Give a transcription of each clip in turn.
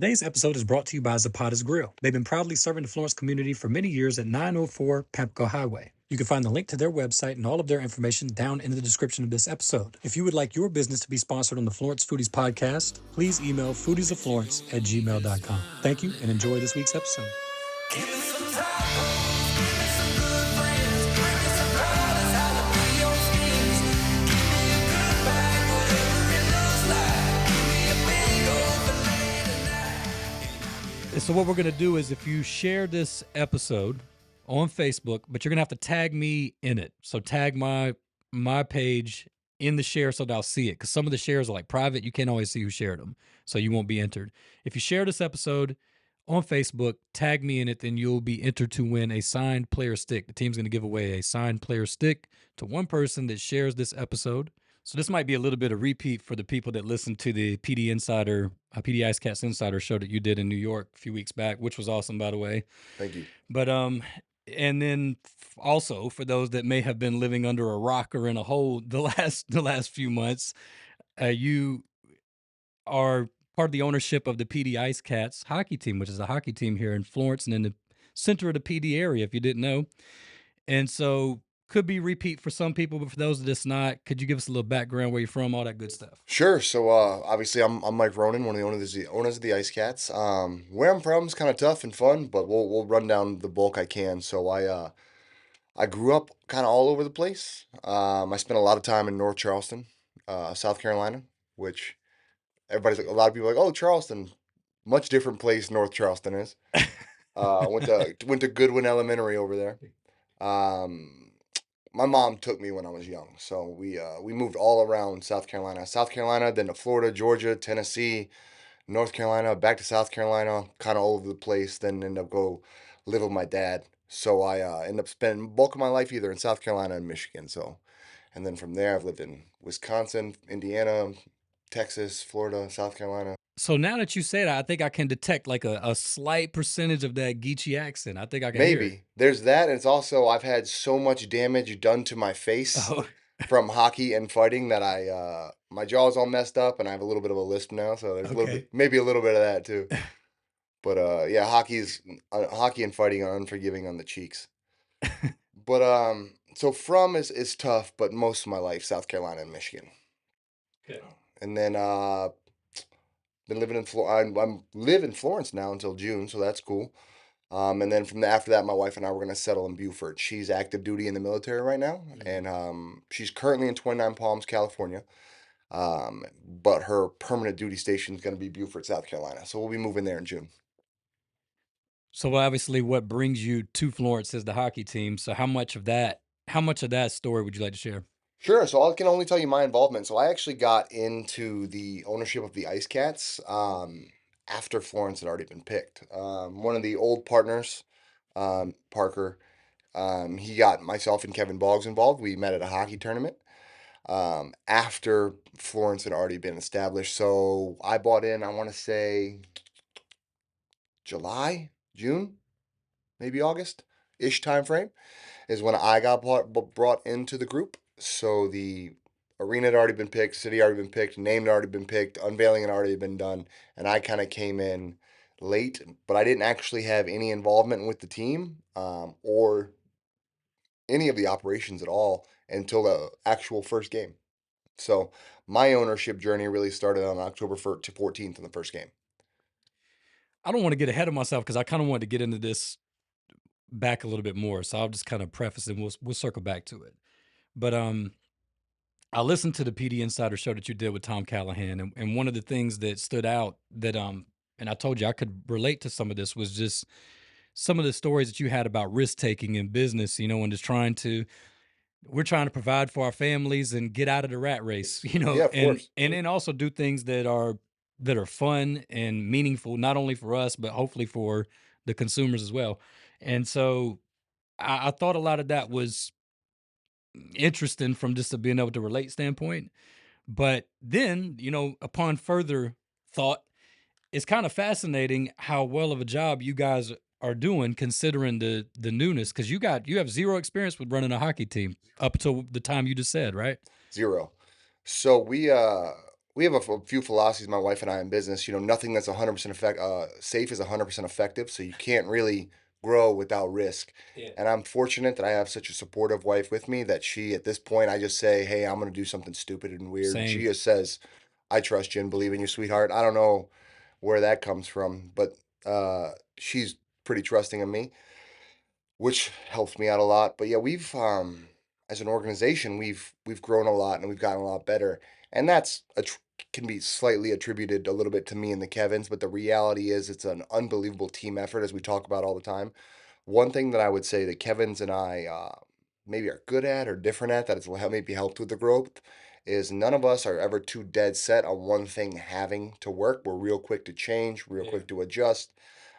Today's episode is brought to you by Zapata's Grill. They've been proudly serving the Florence community for many years at 904 Pamplico Highway. You can find the link to their website and all of their information down in the description of this episode. If you would like your business to be sponsored on the Florence Foodies podcast, please email foodiesofflorence@gmail.com. Thank you and enjoy this week's episode. Give me some tacos, give me some good friends, bring me some dollars, jalapeno skins. Give me a good bag, whatever it looks like. Give me a big old filet tonight. So what we're going to do is if you share this episode on Facebook, but you're going to have to tag me in it. So tag my page in the share so that I'll see it. Because some of the shares are like private. You can't always see who shared them. So you won't be entered. If you share this episode on Facebook, tag me in it, then you'll be entered to win a signed player stick. The team's going to give away a signed player stick to one person that shares this episode. So this might be a little bit of repeat for the people that listened to the PD IceCats Insider show that you did in New York a few weeks back, which was awesome, by the way. Thank you. But and then also for those that may have been living under a rock or in a hole the last few months, you are part of the ownership of the PD IceCats hockey team, which is a hockey team here in Florence and in the center of the PD area, if you didn't know. And so could be repeat for some people, but for those that it's not, could you give us a little background, where you're from, all that good stuff? Sure. So obviously I'm Mike Ronan, one of the owners of the IceCats. Where I'm from is kind of tough and fun, but we'll run down the bulk I can. So I grew up kind of all over the place. I spent a lot of time in North Charleston, South Carolina, which a lot of people are like, oh, Charleston, much different place North Charleston is. Went to Goodwin Elementary over there. My mom took me when I was young, so we moved all around South Carolina, then to Florida, Georgia, Tennessee, North Carolina, back to South Carolina, kind of all over the place. Then ended up go live with my dad. So I ended up spending bulk of my life either in South Carolina and Michigan. So, and then from there I've lived in Wisconsin, Indiana, Texas, Florida, South Carolina. So now that you say that, I think I can detect like a slight percentage of that Geechee accent. I think I can hear it. Maybe there's that, and it's also I've had so much damage done to my face Oh, from hockey and fighting that my jaw's all messed up and I have a little bit of a lisp now, so there's okay. maybe a little bit of that too. But yeah, hockey and fighting are unforgiving on the cheeks. But so from is tough, but most of my life South Carolina and Michigan, Okay. and then been living in I'm live in Florence now until June, so that's cool. And then after that, my wife and I were going to settle in Beaufort. She's active duty in the military right now, and she's currently in 29 Palms, California. But her permanent duty station is going to be Beaufort, South Carolina. So we'll be moving there in June. So obviously, what brings you to Florence is the hockey team. So how much of that story would you like to share? Sure. So I can only tell you my involvement. So I actually got into the ownership of the IceCats after Florence had already been picked. One of the old partners, Parker, he got myself and Kevin Boggs involved. We met at a hockey tournament after Florence had already been established. So I bought in, I want to say July, June, maybe August-ish time frame is when I got brought into the group. So the arena had already been picked, city had already been picked, name had already been picked, unveiling had already been done, and I kind of came in late, but I didn't actually have any involvement with the team or any of the operations at all until the actual first game. So my ownership journey really started on October 14th in the first game. I don't want to get ahead of myself because I kind of wanted to get into this back a little bit more. So I'll just kind of preface it and we'll circle back to it. But I listened to the PD Insider show that you did with Tom Callahan, and one of the things that stood out that and I told you I could relate to some of this was just some of the stories that you had about risk taking in business, and just we're trying to provide for our families and get out of the rat race, Yeah, of course. and then also do things that are fun and meaningful, not only for us, but hopefully for the consumers as well. And so I thought a lot of that was interesting from just a being able to relate standpoint. But then, upon further thought, it's kind of fascinating how well of a job you guys are doing considering the newness, because you have zero experience with running a hockey team up until the time you just said, right? Zero. So we have a few philosophies, my wife and I, in business. Nothing that's 100% safe is 100% effective. So you can't really grow without risk. Yeah. And I'm fortunate that I have such a supportive wife with me that she, at this point, I just say, hey, I'm going to do something stupid and weird. And she Same. just says, I trust you and believe in you, sweetheart. I don't know where that comes from, but she's pretty trusting of me, which helps me out a lot. But yeah, we've as an organization, we've grown a lot and we've gotten a lot better, and can be slightly attributed a little bit to me and the Kevins. But the reality is, it's an unbelievable team effort, as we talk about all the time. One thing that I would say that Kevins and I maybe are good at or different at that has maybe helped with the growth is none of us are ever too dead set on one thing having to work. We're real quick to change, real Yeah. quick to adjust.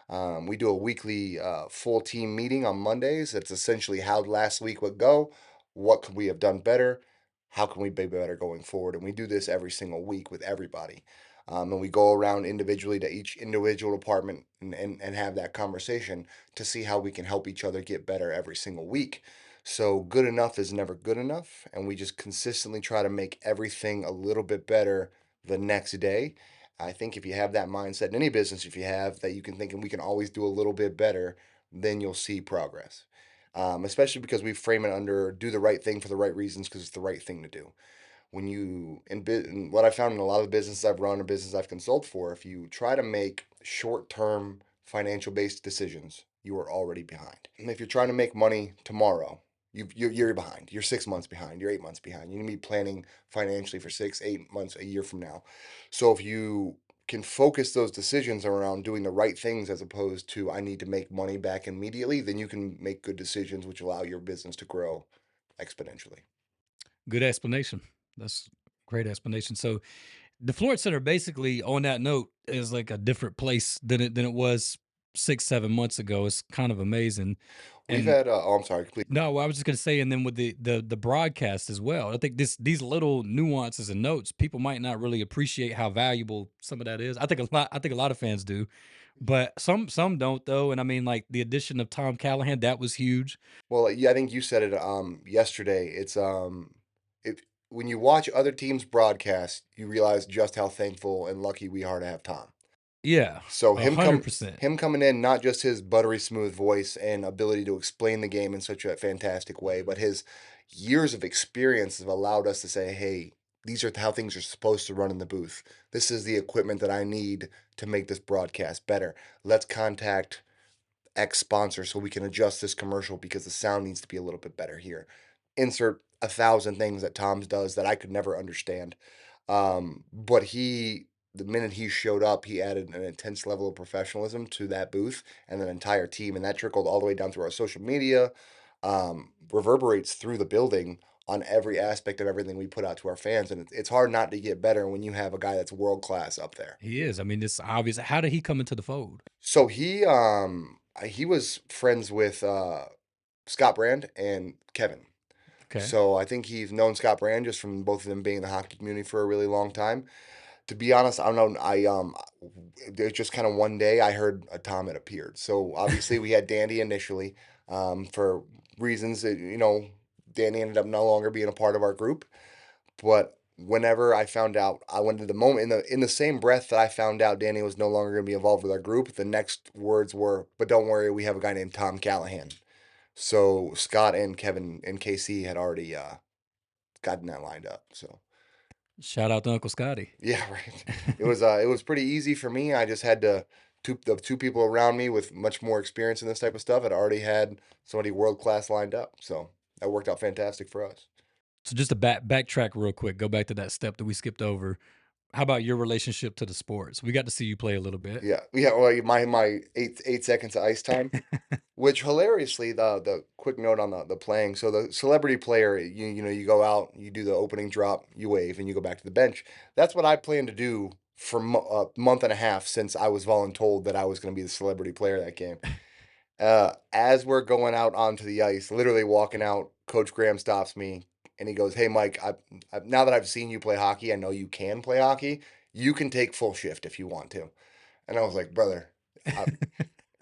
We do a weekly full team meeting on Mondays. It's essentially how last week would go, what could we have done better, how can we be better going forward, and we do this every single week with everybody. And we go around individually to each individual department and have that conversation to see how we can help each other get better every single week. So good enough is never good enough, and we just consistently try to make everything a little bit better the next day. I think if you have that mindset in any business, if you have that, you can think and we can always do a little bit better, then you'll see progress. Especially because we frame it under do the right thing for the right reasons because it's the right thing to do. When you and what I found in a lot of the businesses I've run or business I've consulted for, if you try to make short-term financial based decisions, you are already behind. And if you're trying to make money tomorrow, you're behind. You're 6 months behind. You're 8 months behind. You need to be planning financially for 6, 8 months, a year from now. So if you can focus those decisions around doing the right things as opposed to I need to make money back immediately, then you can make good decisions which allow your business to grow exponentially. Good explanation. That's great explanation. So the Florence Center, basically, on that note, is like a different place than it was 6 7 months ago. It's kind of amazing. We've And had oh, I'm sorry, please. no, I was just gonna say, and then with the broadcast as well. I think these little nuances and notes, people might not really appreciate how valuable some of that is. I think a lot of fans do, but some don't though. And I mean, like the addition of Tom Callahan, that was huge. Well, yeah, I think you said it yesterday. It's if when you watch other teams broadcast, you realize just how thankful and lucky we are to have Tom. Yeah, So 100%. him coming in, not just his buttery smooth voice and ability to explain the game in such a fantastic way, but his years of experience have allowed us to say, hey, these are how things are supposed to run in the booth. This is the equipment that I need to make this broadcast better. Let's contact X sponsor so we can adjust this commercial because the sound needs to be a little bit better here. Insert 1,000 things that Tom's does that I could never understand. But the minute he showed up, he added an intense level of professionalism to that booth and an entire team, and that trickled all the way down through our social media, reverberates through the building on every aspect of everything we put out to our fans, and it's hard not to get better when you have a guy that's world class up there. He is. I mean, it's obvious. How did he come into the fold? So he was friends with Scott Brand and Kevin. Okay. So I think he's known Scott Brand just from both of them being in the hockey community for a really long time. To be honest, I don't know. There's just kind of one day I heard a Tom had appeared. So obviously we had Dandy initially, for reasons that Danny ended up no longer being a part of our group. But whenever I found out, I went to the moment in the same breath that I found out Danny was no longer going to be involved with our group. The next words were, "But don't worry, we have a guy named Tom Callahan." So Scott and Kevin and KC had already gotten that lined up. So Shout out to Uncle Scotty. yeah, right. It was pretty easy for me. I just had to the two people around me with much more experience in this type of stuff had already had somebody world class lined up. So that worked out fantastic for us. So just to backtrack real quick, go back to that step that we skipped over. How about your relationship to the sports? We got to see you play a little bit. Yeah, yeah. Well, my 8 seconds of ice time. Which hilariously, the quick note on the playing. So the celebrity player, you go out, you do the opening drop, you wave, and you go back to the bench. That's what I plan to do for a month and a half since I was voluntold that I was going to be the celebrity player that game. As we're going out onto the ice, literally walking out, Coach Graham stops me and he goes, "Hey, Mike, now that I've seen you play hockey, I know you can play hockey. You can take full shift if you want to." And I was like, "Brother."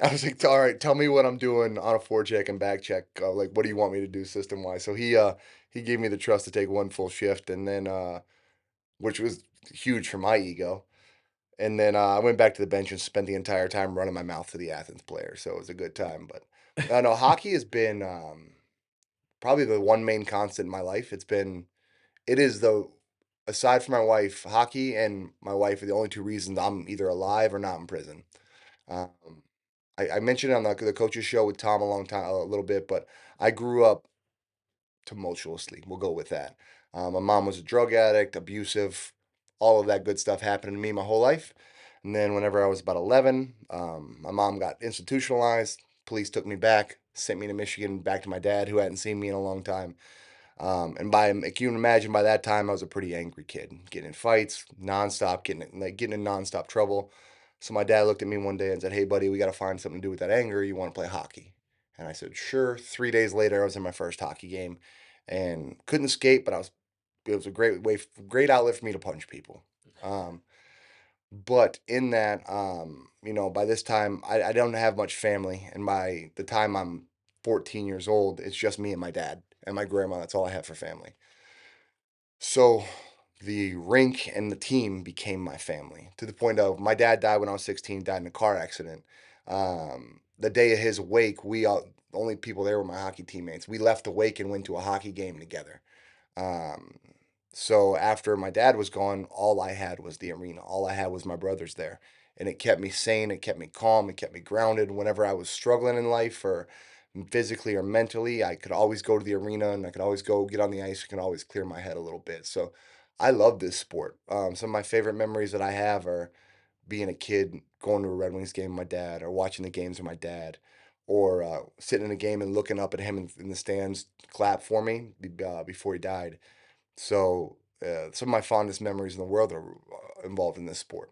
I was like, all right, tell me what I'm doing on a forecheck and back check. Like, what do you want me to do system wise? So he gave me the trust to take one full shift, and then which was huge for my ego. And then I went back to the bench and spent the entire time running my mouth to the Athens player. So it was a good time. But no, hockey has been probably the one main constant in my life. It is the, aside from my wife, hockey and my wife are the only two reasons I'm either alive or not in prison. Um, I mentioned it on the coach's show with Tom a little bit, but I grew up tumultuously. We'll go with that. My mom was a drug addict, abusive, all of that good stuff happened to me my whole life. And then whenever I was about 11, my mom got institutionalized. Police took me back, sent me to Michigan, back to my dad, who hadn't seen me in a long time. And by, you can imagine, by that time I was a pretty angry kid, getting in fights nonstop, getting in nonstop trouble. So my dad looked at me one day and said, "Hey, buddy, we got to find something to do with that anger. You want to play hockey?" And I said, "Sure." 3 days later, I was in my first hockey game, and couldn't skate, but it was a great outlet for me to punch people. Um, but in that, by this time, I don't have much family, and by the time I'm 14 years old, it's just me and my dad and my grandma. That's all I have for family. So the rink and the team became my family, to the point of my dad died when I was 16, died in a car accident. The day of his wake, the only people there were my hockey teammates. We left the wake and went to a hockey game together. Um, so after my dad was gone, all I had was the arena. All I had was my brothers there. And it kept me sane, it kept me calm, it kept me grounded. Whenever I was struggling in life, or physically or mentally, I could always go to the arena and I could always go get on the ice. I could always clear my head a little bit. So I love this sport. Some of my favorite memories that I have are being a kid, going to a Red Wings game with my dad, or watching the games with my dad, or sitting in a game and looking up at him in the stands clap for me before he died. So some of my fondest memories in the world are involved in this sport,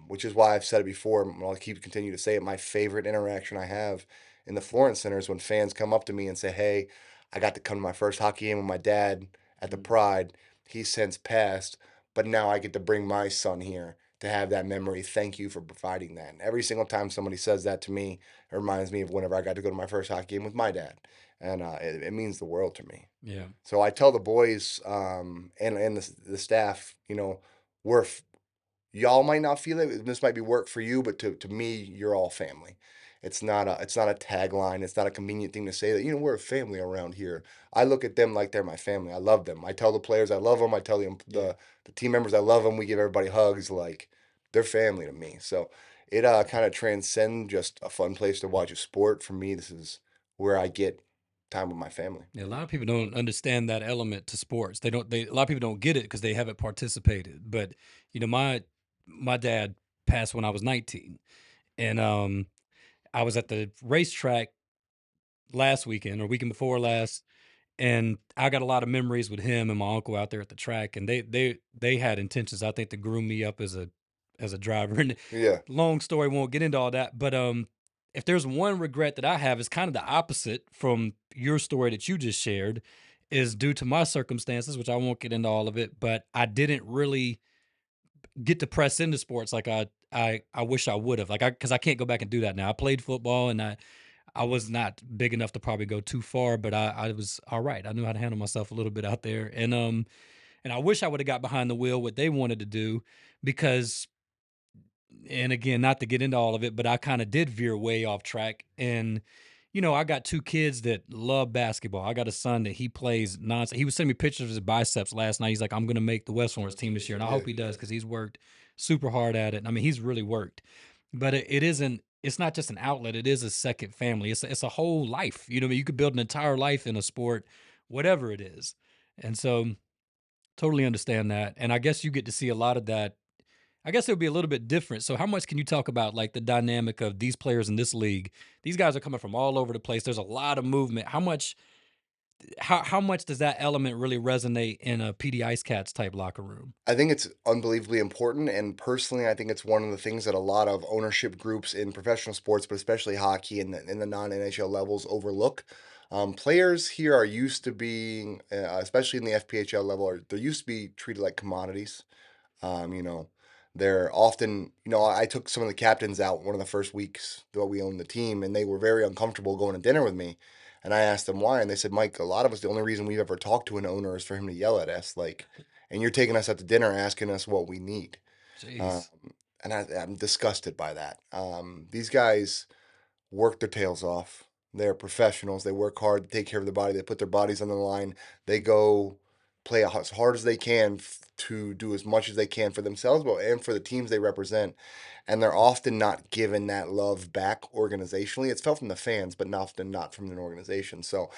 which is why I've said it before, and I'll continue to say it. My favorite interaction I have in the Florence Center is when fans come up to me and say, "Hey, I got to come to my first hockey game with my dad at the Pride. He's since passed, but now I get to bring my son here to have that memory. Thank you for providing that." And every single time somebody says that to me, it reminds me of whenever I got to go to my first hockey game with my dad, and it means the world to me. Yeah. So I tell the boys, and the staff, we're y'all might not feel it. This might be work for you, but to me, you're all family. It's not a tagline. It's not a convenient thing to say that, we're a family around here. I look at them like they're my family. I love them. I tell the players I love them. I tell the team members I love them. We give everybody hugs. Like, they're family to me. So it kind of transcends just a fun place to watch a sport. For me, this is where I get time with my family. Yeah, a lot of people don't understand that element to sports. A lot of people don't get it because they haven't participated. But my dad passed when I was 19, and I was at the racetrack last weekend or weekend before last, and I got a lot of memories with him and my uncle out there at the track, and they had intentions, I think, to groom me up as a driver. And Yeah. long story, won't get into all that, but if there's one regret that I have, is kind of the opposite from your story that you just shared, is due to my circumstances, which I won't get into all of it, but I didn't really get to press into sports like I wish I would have. Like, because I can't go back and do that now. I played football, and I was not big enough to probably go too far, but I was all right. I knew how to handle myself a little bit out there. And I wish I would have got behind the wheel what they wanted to do, because, and again, not to get into all of it, but I kind of did veer way off track. And I got two kids that love basketball. I got a son that he plays nonstop. He was sending me pictures of his biceps last night. He's like, "I'm going to make the West Florence team this year," and I hope he does, because he's worked super hard at it. I mean, he's really worked. But it isn't. It's not just an outlet. It is a second family. It's a whole life. You could build an entire life in a sport, whatever it is. And so, totally understand that. And I guess you get to see a lot of that. I guess it would be a little bit different. So how much can you talk about, like, the dynamic of these players in this league? These guys are coming from all over the place. There's a lot of movement. How much does that element really resonate in a PD IceCats type locker room? I think it's unbelievably important, and personally, I think it's one of the things that a lot of ownership groups in professional sports, but especially hockey and in the non-NHL levels, overlook. Players here are used to being, especially in the FPHL level, they're used to be treated like commodities. Um, you know, they're often, I took some of the captains out one of the first weeks that we owned the team, and they were very uncomfortable going to dinner with me. And I asked them why, and they said, "Mike, a lot of us, the only reason we've ever talked to an owner is for him to yell at us, like." and you're taking us out to dinner asking us what we need. Um, Jeez. and I'm disgusted by that. These guys work their tails off. They're professionals. They work hard to take care of their body. They put their bodies on the line. They go play as hard as they can to do as much as they can for themselves, but and for the teams they represent. And they're often not given that love back organizationally. It's felt from the fans, but often not from an organization. So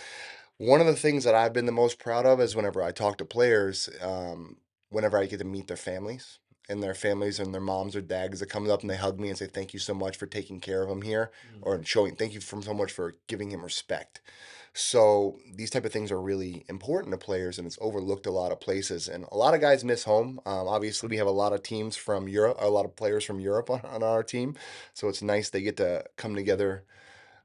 one of the things that I've been the most proud of is whenever I talk to players, whenever I get to meet their families and their families and their moms or dads that come up and they hug me and say, "Thank you so much for taking care of him here," or showing, "Thank you so much for giving him respect." So these type of things are really important to players, and it's overlooked a lot of places. And a lot of guys miss home. Obviously, we have a lot of teams from Europe, a lot of players from Europe on our team, so it's nice they get to come together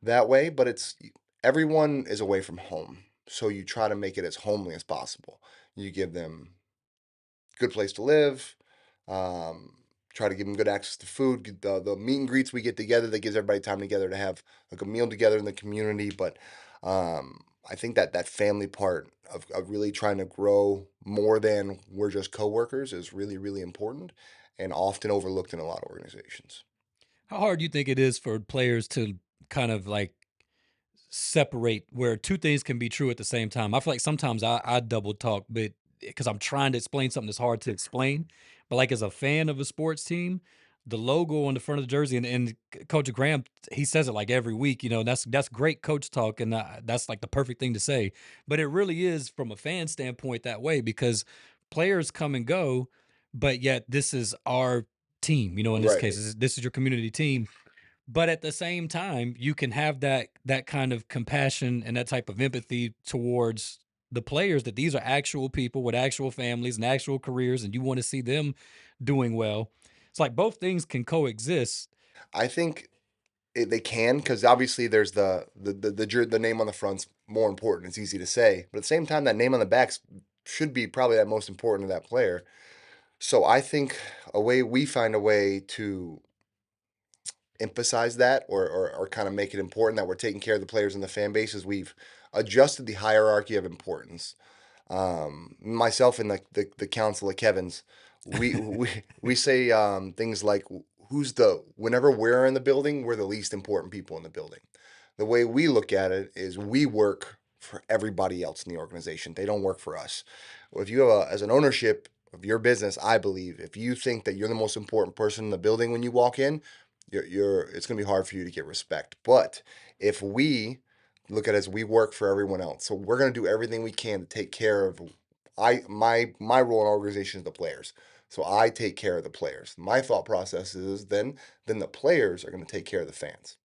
that way. But it's everyone is away from home, so you try to make it as homely as possible. You give them good place to live. Um, Try to give them good access to food. The meet and greets we get together that gives everybody time together to have like a meal together in the community. But I think that that family part of really trying to grow more than we're just coworkers is really, really important and often overlooked in a lot of organizations. How hard do you think it is for players to kind of like separate where two things can be true at the same time? I feel like sometimes I double talk, but because I'm trying to explain something that's hard to explain. But like as a fan of a sports team, the logo on the front of the jersey and Coach Graham, he says it like every week. That's great coach talk, and that's like the perfect thing to say. But it really is from a fan standpoint that way because players come and go, but yet this is our team. In this Right. case, this is your community team, but at the same time you can have that kind of compassion and that type of empathy towards the players, that these are actual people with actual families and actual careers and you want to see them doing well. It's like both things can coexist. I think they can, because obviously there's the name on the front's more important. It's easy to say, but at the same time, that name on the back should be probably that most important to that player. So I think we find a way to emphasize that or kind of make it important that we're taking care of the players and the fan base is we've adjusted the hierarchy of importance. Myself and the council of Kevin's, we say things like whenever we're in the building, we're the least important people in the building. The way we look at it is we work for everybody else in the organization. They don't work for us. If you have as an ownership of your business, I believe if you think that you're the most important person in the building when you walk in, it's going to be hard for you to get respect. But if we look at it as we work for everyone else, so we're going to do everything we can to take care of. My role in our organization is the players, so I take care of the players. My thought process is then the players are going to take care of the fans,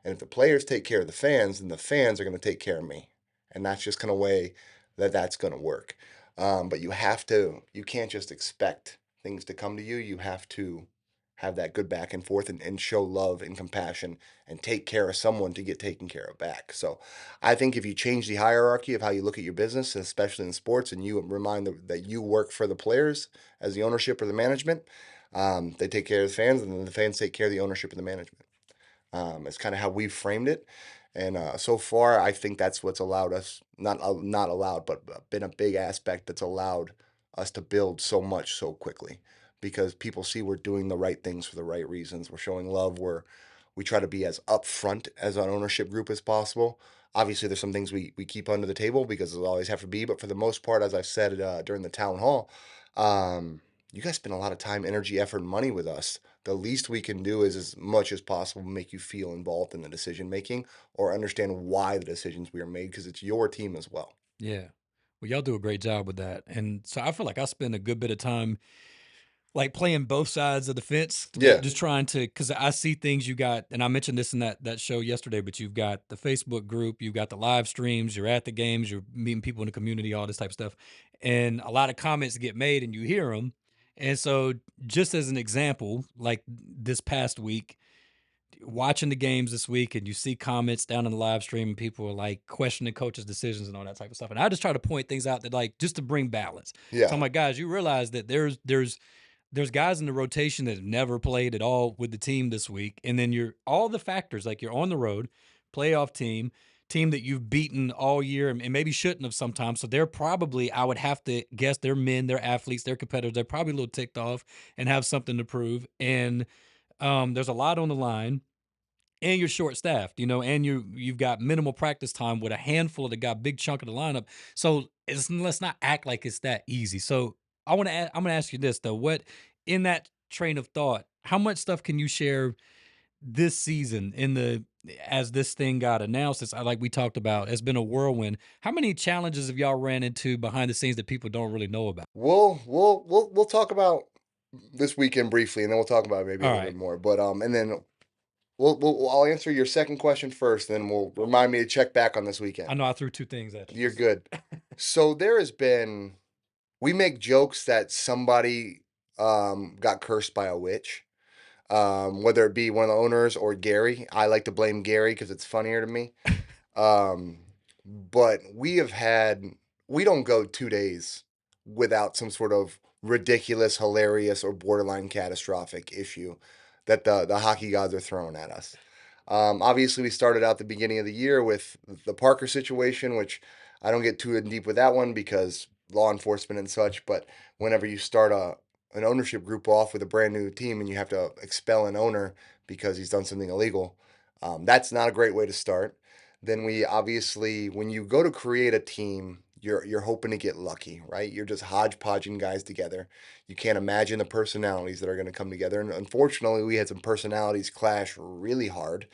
and if the players take care of the fans, then the fans are going to take care of me, and that's just kind of way that's going to work. But you can't just expect things to come to you. You have to have that good back and forth and show love and compassion and take care of someone to get taken care of back. So I think if you change the hierarchy of how you look at your business, especially in sports, and you remind that you work for the players as the ownership or the management, they take care of the fans, and then the fans take care of the ownership and the management. It's kind of how we've framed it. And so far, I think that's what's allowed us, not allowed, but been a big aspect that's allowed us to build so much so quickly, because people see we're doing the right things for the right reasons. We're showing love. We try to be as upfront as an ownership group as possible. Obviously, there's some things we keep under the table because it'll always have to be. But for the most part, as I've said during the town hall, you guys spend a lot of time, energy, effort, and money with us. The least we can do is as much as possible make you feel involved in the decision making or understand why the decisions we are made, because it's your team as well. Yeah. Well, y'all do a great job with that. And so I feel like I spend a good bit of time like playing both sides of the fence, Yeah. just trying to, because I see things you got, and I mentioned this in that show yesterday, but you've got the Facebook group, you've got the live streams, you're at the games, you're meeting people in the community, all this type of stuff, and a lot of comments get made, and you hear them. And so, just as an example, like this past week, watching the games this week, and you see comments down in the live stream, and people are like questioning coaches' decisions and all that type of stuff. And I just try to point things out that, like, just to bring balance. So Yeah. I'm like, guys, you realize that there's guys in the rotation that have never played at all with the team this week. And then you're all the factors, like you're on the road, playoff team, team that you've beaten all year and maybe shouldn't have sometimes. So they're probably, I would have to guess, they're men, they're athletes, they're competitors. They're probably a little ticked off and have something to prove. And there's a lot on the line. And you're short staffed, and you've got minimal practice time with a handful of the guy, big chunk of the lineup. So let's not act like it's that easy. So I'm gonna ask you this though: what in that train of thought, how much stuff can you share this season as this thing got announced? It's like we talked about, it's been a whirlwind. How many challenges have y'all ran into behind the scenes that people don't really know about? We'll talk about this weekend briefly, and then we'll talk about it maybe a All little right. bit more. But and then I'll answer your second question first, then we'll remind me to check back on this I weekend. know I threw two things at you. You're good. So there has been, we make jokes that somebody got cursed by a witch, whether it be one of the owners or Gary. I like to blame Gary because it's funnier to me. But we don't go 2 days without some sort of ridiculous, hilarious, or borderline catastrophic issue that the hockey gods are throwing at us. Obviously, we started out the beginning of the year with the Parker situation, which I don't get too in deep with that one because law enforcement and such. But whenever you start an ownership group off with a brand new team and you have to expel an owner because he's done something illegal, that's not a great way to start. Then we obviously, when you go to create a team, you're hoping to get lucky, right? You're just hodgepodging guys together. You can't imagine the personalities that are going to come together. And unfortunately, we had some personalities clash really hard.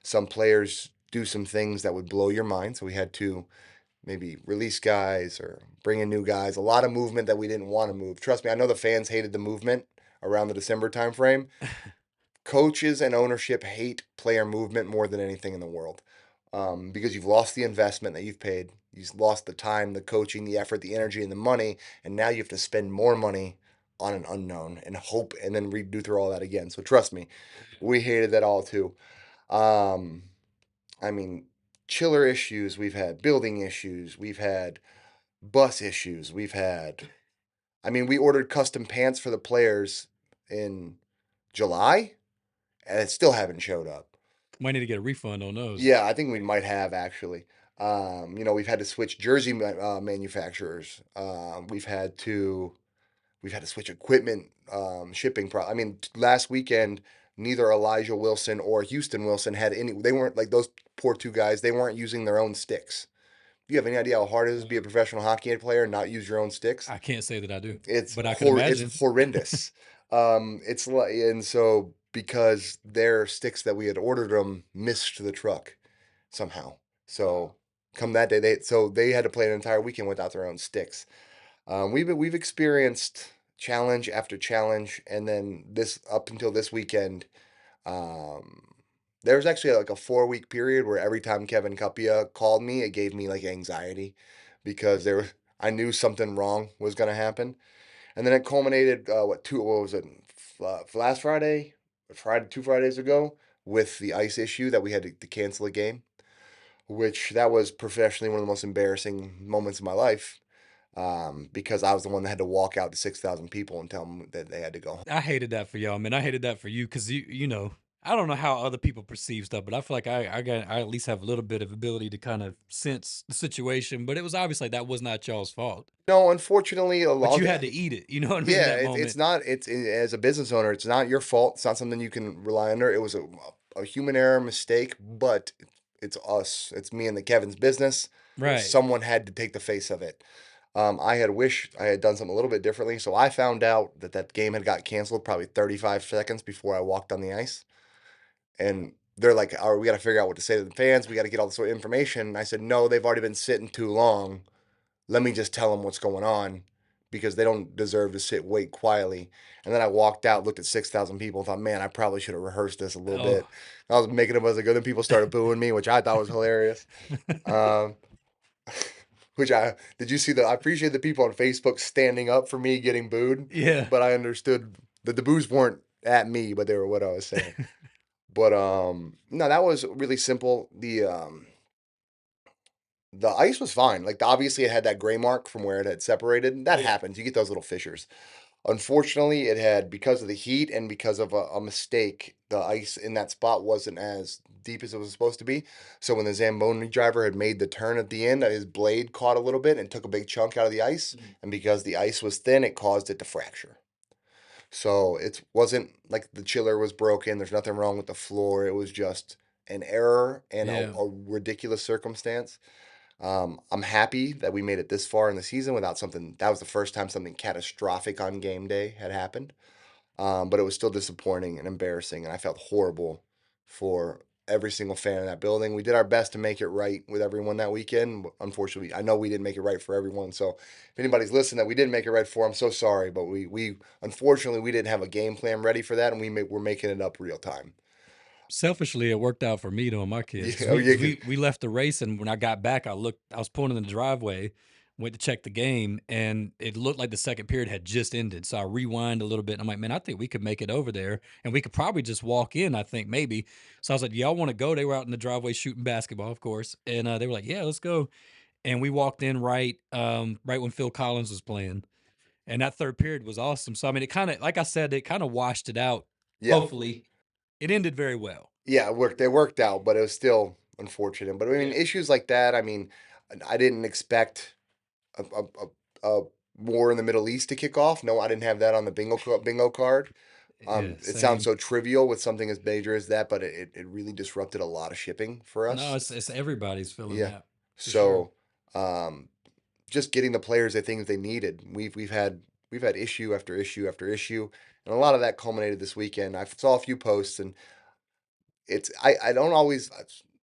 Some players do some things that would blow your mind. So we had to maybe release guys or bring in new guys. A lot of movement that we didn't want to move. Trust me, I know the fans hated the movement around the December timeframe. Coaches and ownership hate player movement more than anything in the world, because you've lost the investment that you've paid. You've lost the time, the coaching, the effort, the energy, and the money, and now you have to spend more money on an unknown and hope and then redo through all that again. So trust me, we hated that all too. Um, I mean, chiller issues, we've had building issues, we've had bus issues, we ordered custom pants for the players in July and it still haven't showed up. Might need to get a refund on those. Yeah, I think we might have actually. We've had to switch jersey manufacturers. We've had to switch equipment, shipping. Last weekend, neither Elijah Wilson or Houston Wilson had any. They weren't like those poor two guys. They weren't using their own sticks. Do you have any idea how hard it is to be a professional hockey player and not use your own sticks? I can't say that I do, It's but I can imagine. it's horrendous. It's like, and so because their sticks that we had ordered them missed the truck somehow. So come that day, they had to play an entire weekend without their own sticks. We've experienced challenge after challenge, and then this up until this weekend, um, there was actually like a 4 week period where every time Kevin Cuppia called me, it gave me like anxiety because I knew something wrong was going to happen. And then it culminated, what was it, last Friday, 2 Fridays ago, with the ice issue that we had to cancel a game, which that was professionally one of the most embarrassing moments of my life, because I was the one that had to walk out to 6,000 people and tell them that they had to go home. I hated that for y'all, man. I hated that for you because I don't know how other people perceive stuff, but I feel like I at least have a little bit of ability to kind of sense the situation. But it was obviously that was not y'all's fault. No, unfortunately, But you had to eat it. You know what I mean? yeah, That moment. it's not. As a business owner, it's not your fault. It's not something you can rely under. It was a human error mistake, but it's us. It's me and the Kevin's business. Right. Someone had to take the face of it. I had wished I had done something a little bit differently. So I found out that game had got canceled probably 35 seconds before I walked on the ice. And they're like, "Oh, we got to figure out what to say to the fans. We got to get all this information." And I said, "No, they've already been sitting too long. Let me just tell them what's going on because they don't deserve to wait quietly." And then I walked out, looked at 6,000 people, and thought, "Man, I probably should have rehearsed this a little bit." I was making them as I go. Then people started booing me, which I thought was hilarious. Did you see I appreciate the people on Facebook standing up for me getting booed. Yeah. But I understood that the boos weren't at me, but they were what I was saying. But no, that was really simple. The ice was fine. Like obviously it had that gray mark from where it had separated. That happens. You get those little fissures. Unfortunately, it had, because of the heat and because of a mistake, the ice in that spot wasn't as deep as it was supposed to be. So when the Zamboni driver had made the turn at the end, his blade caught a little bit and took a big chunk out of the ice. And because the ice was thin, it caused it to fracture. So it wasn't like the chiller was broken. There's nothing wrong with the floor. It was just an error and Yeah. a ridiculous circumstance. I'm happy that we made it this far in the season without something. That was the first time something catastrophic on game day had happened. But it was still disappointing and embarrassing, and I felt horrible for every single fan in that building. We did our best to make it right with everyone that weekend. Unfortunately, I know we didn't make it right for everyone. So if anybody's listening that we didn't make it right for, I'm so sorry. But we unfortunately we didn't have a game plan ready for that, and we're making it up real time. Selfishly, it worked out for me though, and my kids, Yeah, because oh we, yeah, cause we left the race, and when I got back, I was pulling in the driveway, went to check the game, and it looked like the second period had just ended. So I rewind a little bit, and I'm like, man, I think we could make it over there, and we could probably just walk in. I think maybe. So I was like, y'all want to go? They were out in the driveway shooting basketball, of course, and they were like, yeah, let's go. And we walked in right when Phil Collins was playing, and that third period was awesome. So I mean, it kind of, like I said, it kind of washed it out. yeah, Hopefully, it ended very well. yeah. It worked. They worked out, but it was still unfortunate. But I mean, Yeah. issues like that. I mean, I didn't expect a war in the Middle East to kick off. No, I didn't have that on the bingo card. Yeah, It sounds same. so trivial with something as major as that, but it really disrupted a lot of shipping for No, us. it's everybody's feeling Yeah. that for sure. So, um, just getting the players the things they needed. We've had issue after issue after issue, and a lot of that culminated this weekend. I saw a few posts, and I don't always.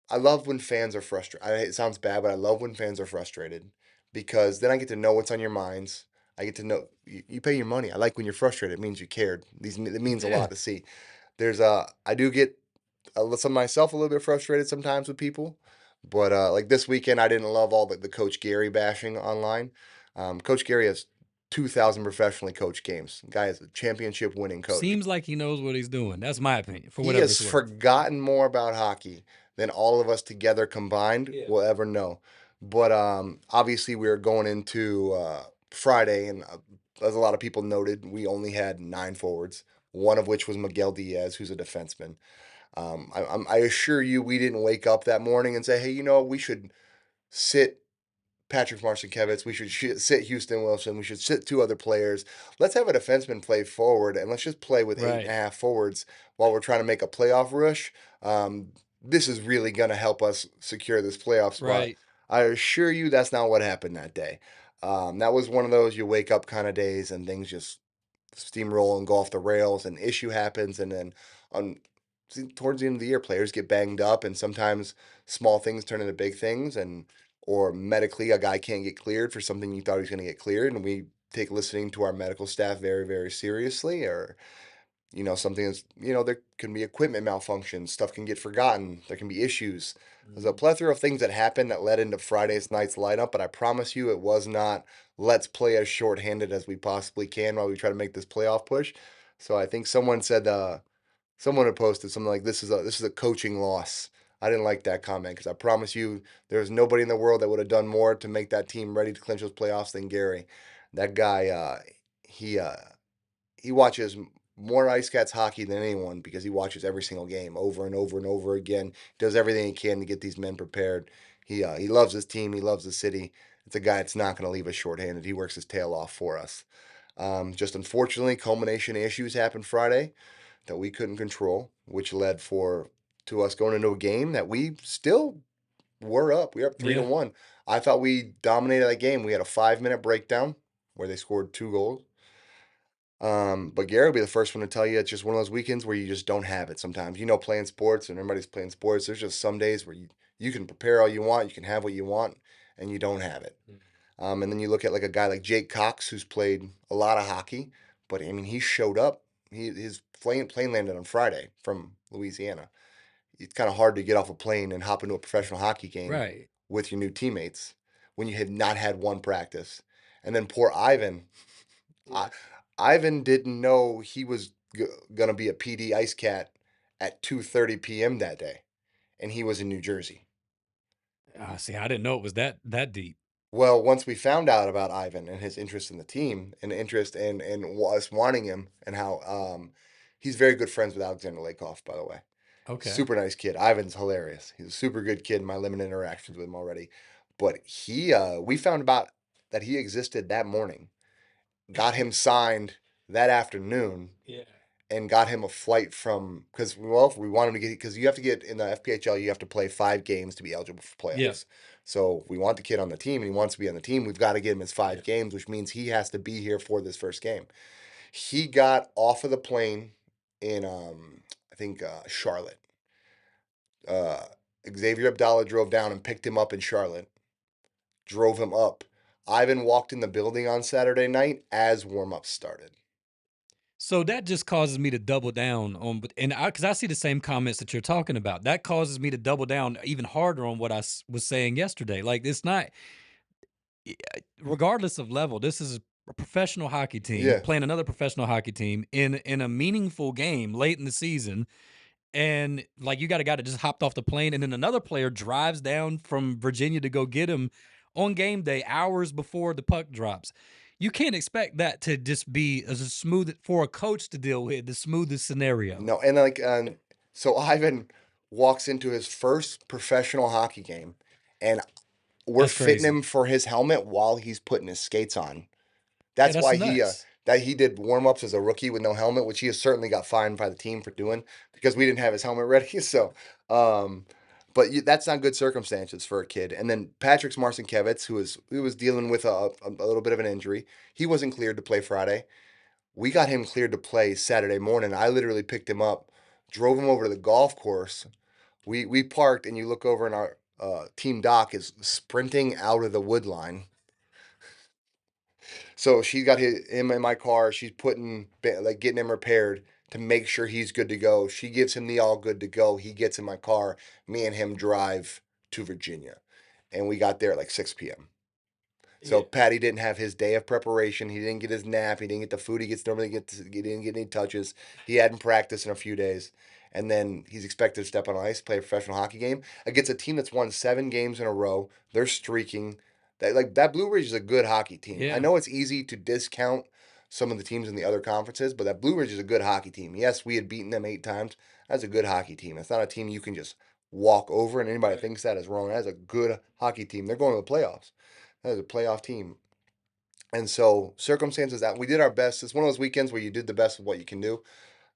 I love when fans are frustrated. It sounds bad, but I love when fans are frustrated because then I get to know what's on your minds. I get to know you pay your money. I like when you're frustrated. It means you cared. It means a Yeah. lot to see. I do get some myself a little bit frustrated sometimes with people, but like this weekend, I didn't love all the Coach Gary bashing online. Coach Gary has 2,000 professionally coached games. The guy is a championship winning coach. Seems like he knows what he's doing. That's my opinion, for He whatever has it's worth. forgotten more about hockey than all of us together combined Yeah. will ever know. But obviously, we are going into Friday, and as a lot of people noted, we only had 9 forwards, one of which was Miguel Diaz, who's a defenseman. I assure you, we didn't wake up that morning and say, "Hey, we should sit Patrick Marcinkiewicz. We should sit Houston Wilson. We should sit 2 other players. Let's have a defenseman play forward, and let's just play with eight and Right. a half forwards while we're trying to make a playoff rush. This is really going to help us secure this playoff spot." Right. I assure you, that's not what happened that day. That was one of those you wake up kind of days, and things just steamroll and go off the rails, and issue happens, and then on towards the end of the year, players get banged up, and sometimes small things turn into big things, and or medically a guy can't get cleared for something you thought he was going to get cleared, and we take listening to our medical staff very, very seriously, or something is, there can be equipment malfunctions, stuff can get forgotten, there can be issues. There's a plethora of things that happened that led into Friday's night's lineup, but I promise you it was not let's play as shorthanded as we possibly can while we try to make this playoff push. So I think someone had posted something like this is a coaching loss. I didn't like that comment because I promise you there's nobody in the world that would have done more to make that team ready to clinch those playoffs than Gary. That guy, he uh, he watches more IceCats hockey than anyone because he watches every single game over and over and over again. He does everything he can to get these men prepared. He loves his team. He loves the city. It's a guy that's not going to leave us shorthanded. He works his tail off for us. Just unfortunately, culmination issues happened Friday that we couldn't control, which led to us going into a game that we still were up. We were up 3-1. I thought we dominated that game. We had a 5-minute breakdown where they scored 2 goals. But Gary will be the first one to tell you it's just one of those weekends where you just don't have it sometimes. Playing sports and everybody's playing sports, there's just some days where you can prepare all you want, you can have what you want, and you don't have it. And then you look at like a guy like Jake Cox, who's played a lot of hockey, but I mean, he showed up. His plane landed on Friday from Louisiana. It's kind of hard to get off a plane and hop into a professional hockey game Right. with your new teammates when you had not had one practice. And then poor Ivan, I, Ivan didn't know he was gonna be a PD Ice Cat at 2:30 p.m. that day, and he was in New Jersey. See, I didn't know it was that deep. Well, once we found out about Ivan and his interest in the team and interest in us wanting him and how he's very good friends with Alexander Lakoff, by the way. Okay. Super nice kid. Ivan's hilarious. He's a super good kid in my limited interactions with him already. But we found about that he existed that morning, got him signed that afternoon, Yeah. and got him a flight from because well we want him to get because you have to get in the FPHL you have to play 5 games to be eligible for playoffs. Yeah. So if we want the kid on the team and he wants to be on the team, we've got to get him his 5 games, which means he has to be here for this first game. He got off of the plane in I think Charlotte. Uh, Xavier Abdallah drove down and picked him up in Charlotte, drove him up. Ivan walked in the building on Saturday night as warm-ups started. So that just causes me to double down on, and because I see the same comments that you're talking about. That causes me to double down even harder on what I was saying yesterday. Like it's not, regardless of level, this is a professional hockey team Yeah. playing another professional hockey team in a meaningful game late in the season. And like you got a guy that just hopped off the plane, and then another player drives down from Virginia to go get him on game day, hours before the puck drops. You can't expect that to just be as a smooth for a coach to deal with the smoothest scenario. No, and so Ivan walks into his first professional hockey game, and we're That's fitting crazy. him for his helmet while he's putting his skates on. Yeah, That's that's why nuts. he did warm-ups as a rookie with no helmet, which he has certainly got fined by the team for doing because we didn't have his helmet ready. So, but that's not good circumstances for a kid. And then Patrick Marcinkiewicz, who was dealing with a little bit of an injury, he wasn't cleared to play Friday. We got him cleared to play Saturday morning. I literally picked him up, drove him over to the golf course. We parked, and you look over, and our team doc is sprinting out of the wood line. So she got him in my car. She's getting him repaired to make sure he's good to go. She gives him the all good to go. He gets in my car. Me and him drive to Virginia, and we got there at like 6 p.m. So Yeah. Patty didn't have his day of preparation. He didn't get his nap. He didn't get the food he normally gets. He didn't get any touches. He hadn't practiced in a few days, and then he's expected to step on ice, play a professional hockey game against a team that's won 7 games in a row. They're streaking. That Blue Ridge is a good hockey team. Yeah. I know it's easy to discount some of the teams in the other conferences, but that Blue Ridge is a good hockey team. Yes, we had beaten them 8 times. That's a good hockey team. It's not a team you can just walk over, and anybody Right. thinks that is wrong. That's a good hockey team. They're going to the playoffs. That is a playoff team. And so circumstances that we did our best. It's one of those weekends where you did the best of what you can do.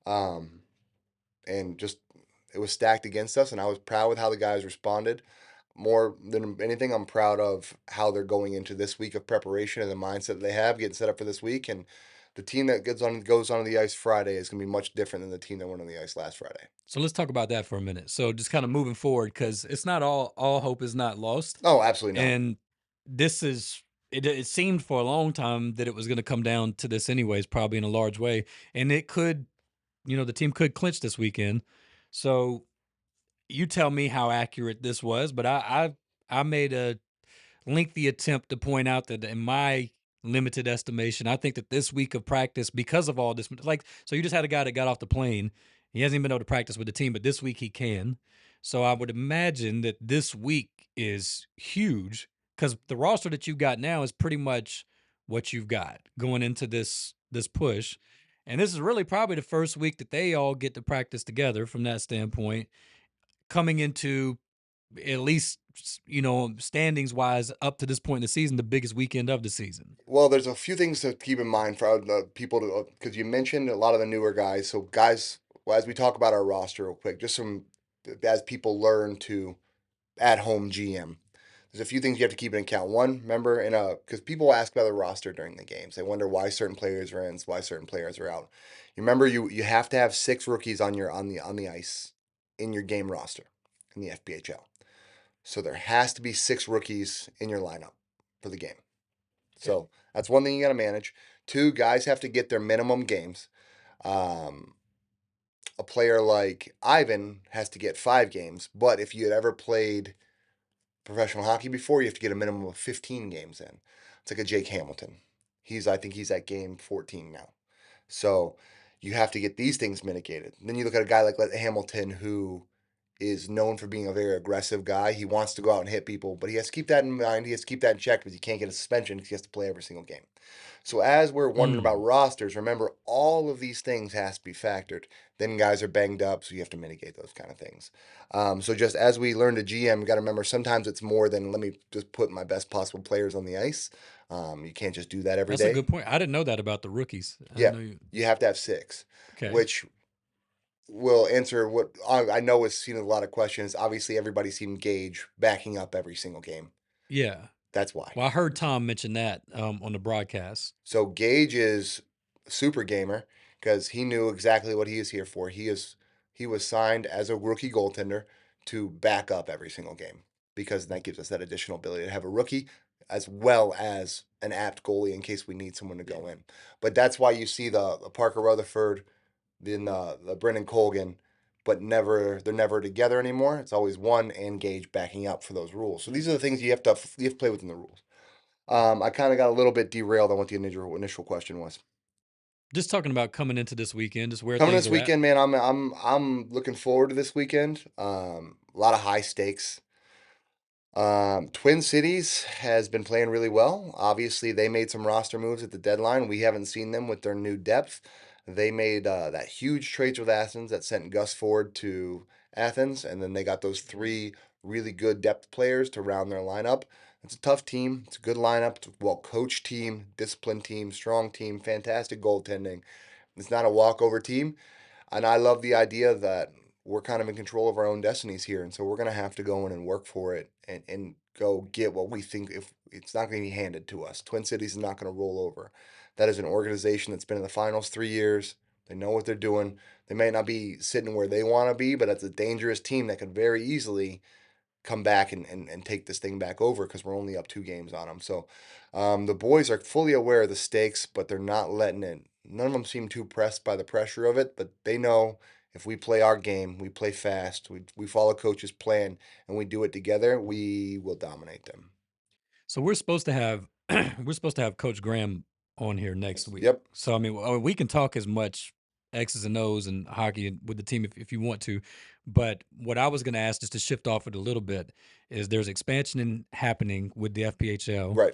Um, and just it was stacked against us, and I was proud with how the guys responded. More than anything, I'm proud of how they're going into this week of preparation and the mindset that they have getting set up for this week. And the team that goes on the ice Friday is going to be much different than the team that went on the ice last Friday. So let's talk about that for a minute. So just kind of moving forward, because it's not all hope is not lost. Oh, absolutely not. And this is it seemed for a long time that it was going to come down to this anyways, probably in a large way. And it could, the team could clinch this weekend. So you tell me how accurate this was, but I made a lengthy attempt to point out that in my limited estimation, I think that this week of practice, because of all this, so you just had a guy that got off the plane. He hasn't even been able to practice with the team, but this week he can. So I would imagine that this week is huge because the roster that you've got now is pretty much what you've got going into this push. And this is really probably the first week that they all get to practice together from that standpoint, coming into at least standings wise up to this point in the season, the biggest weekend of the season. Well, there's a few things to keep in mind for people to because you mentioned a lot of the newer guys. So guys, well, as we talk about our roster real quick, just some as people learn to at home GM. There's a few things you have to keep in account. One, remember, because people ask about the roster during the games, they wonder why certain players are in, why certain players are out. You remember, you have to have 6 rookies on the ice in your game roster in the FPHL. So there has to be 6 rookies in your lineup for the game. So that's one thing you got to manage. 2, guys have to get their minimum games. A player like Ivan has to get 5 games, but if you had ever played professional hockey before, you have to get a minimum of 15 games in. It's like a Jake Hamilton. I think he's at game 14 now. So you have to get these things mitigated. And then you look at a guy like Hamilton who is known for being a very aggressive guy. He wants to go out and hit people, but he has to keep that in mind. He has to keep that in check because he can't get a suspension because he has to play every single game. So as we're wondering about rosters, remember all of these things has to be factored. Then guys are banged up, so you have to mitigate those kind of things. So just as we learn to GM, you got to remember sometimes it's more than let me just put my best possible players on the ice. You can't just do that every That's day. a good point. I didn't know that about the rookies. I Yeah, know you. you have to have 6, Okay. which will answer what I know is seen in a lot of questions. Obviously, everybody's seen Gage backing up every single game. Yeah. That's why. Well, I heard Tom mention that on the broadcast. So Gage is a super gamer because he knew exactly what he is here for. He was signed as a rookie goaltender to back up every single game because that gives us that additional ability to have a rookie as well as an apt goalie in case we need someone to go in. But that's why you see the Parker Rutherford, the Brendan Colgan, but they're never together anymore. It's always one and Gage backing up for those rules. So these are the things you have to play within the rules. I kind of got a little bit derailed on what the initial question was. Just talking about coming into this weekend, just where Coming things this are at. weekend, man, I'm looking forward to this weekend. A lot of high stakes. Twin Cities has been playing really well. Obviously, they made some roster moves at the deadline. We haven't seen them with their new depth. They made that huge trades with Athens that sent Gus Ford to Athens, and then they got those 3 really good depth players to round their lineup. It's a tough team. It's a good lineup. It's a well-coached team, disciplined team, strong team, fantastic goaltending. It's not a walkover team. And I love the idea that we're kind of in control of our own destinies here. And so we're going to have to go in and work for it and go get what we think if it's not going to be handed to us. Twin Cities is not going to roll over. That is an organization that's been in the finals 3 years. They know what they're doing. They may not be sitting where they want to be, but it's a dangerous team that could very easily come back and take this thing back over because we're only up 2 games on them. So the boys are fully aware of the stakes, but they're not letting it. None of them seem too pressed by the pressure of it, but they know if we play our game, we play fast, we follow coach's plan, and we do it together, we will dominate them. So we're supposed to have Coach Graham on here next week. Yep. So I mean, we can talk as much X's and O's and hockey with the team if you want to, but what I was going to ask, just to shift off it a little bit, is there's expansion happening with the FPHL. Right.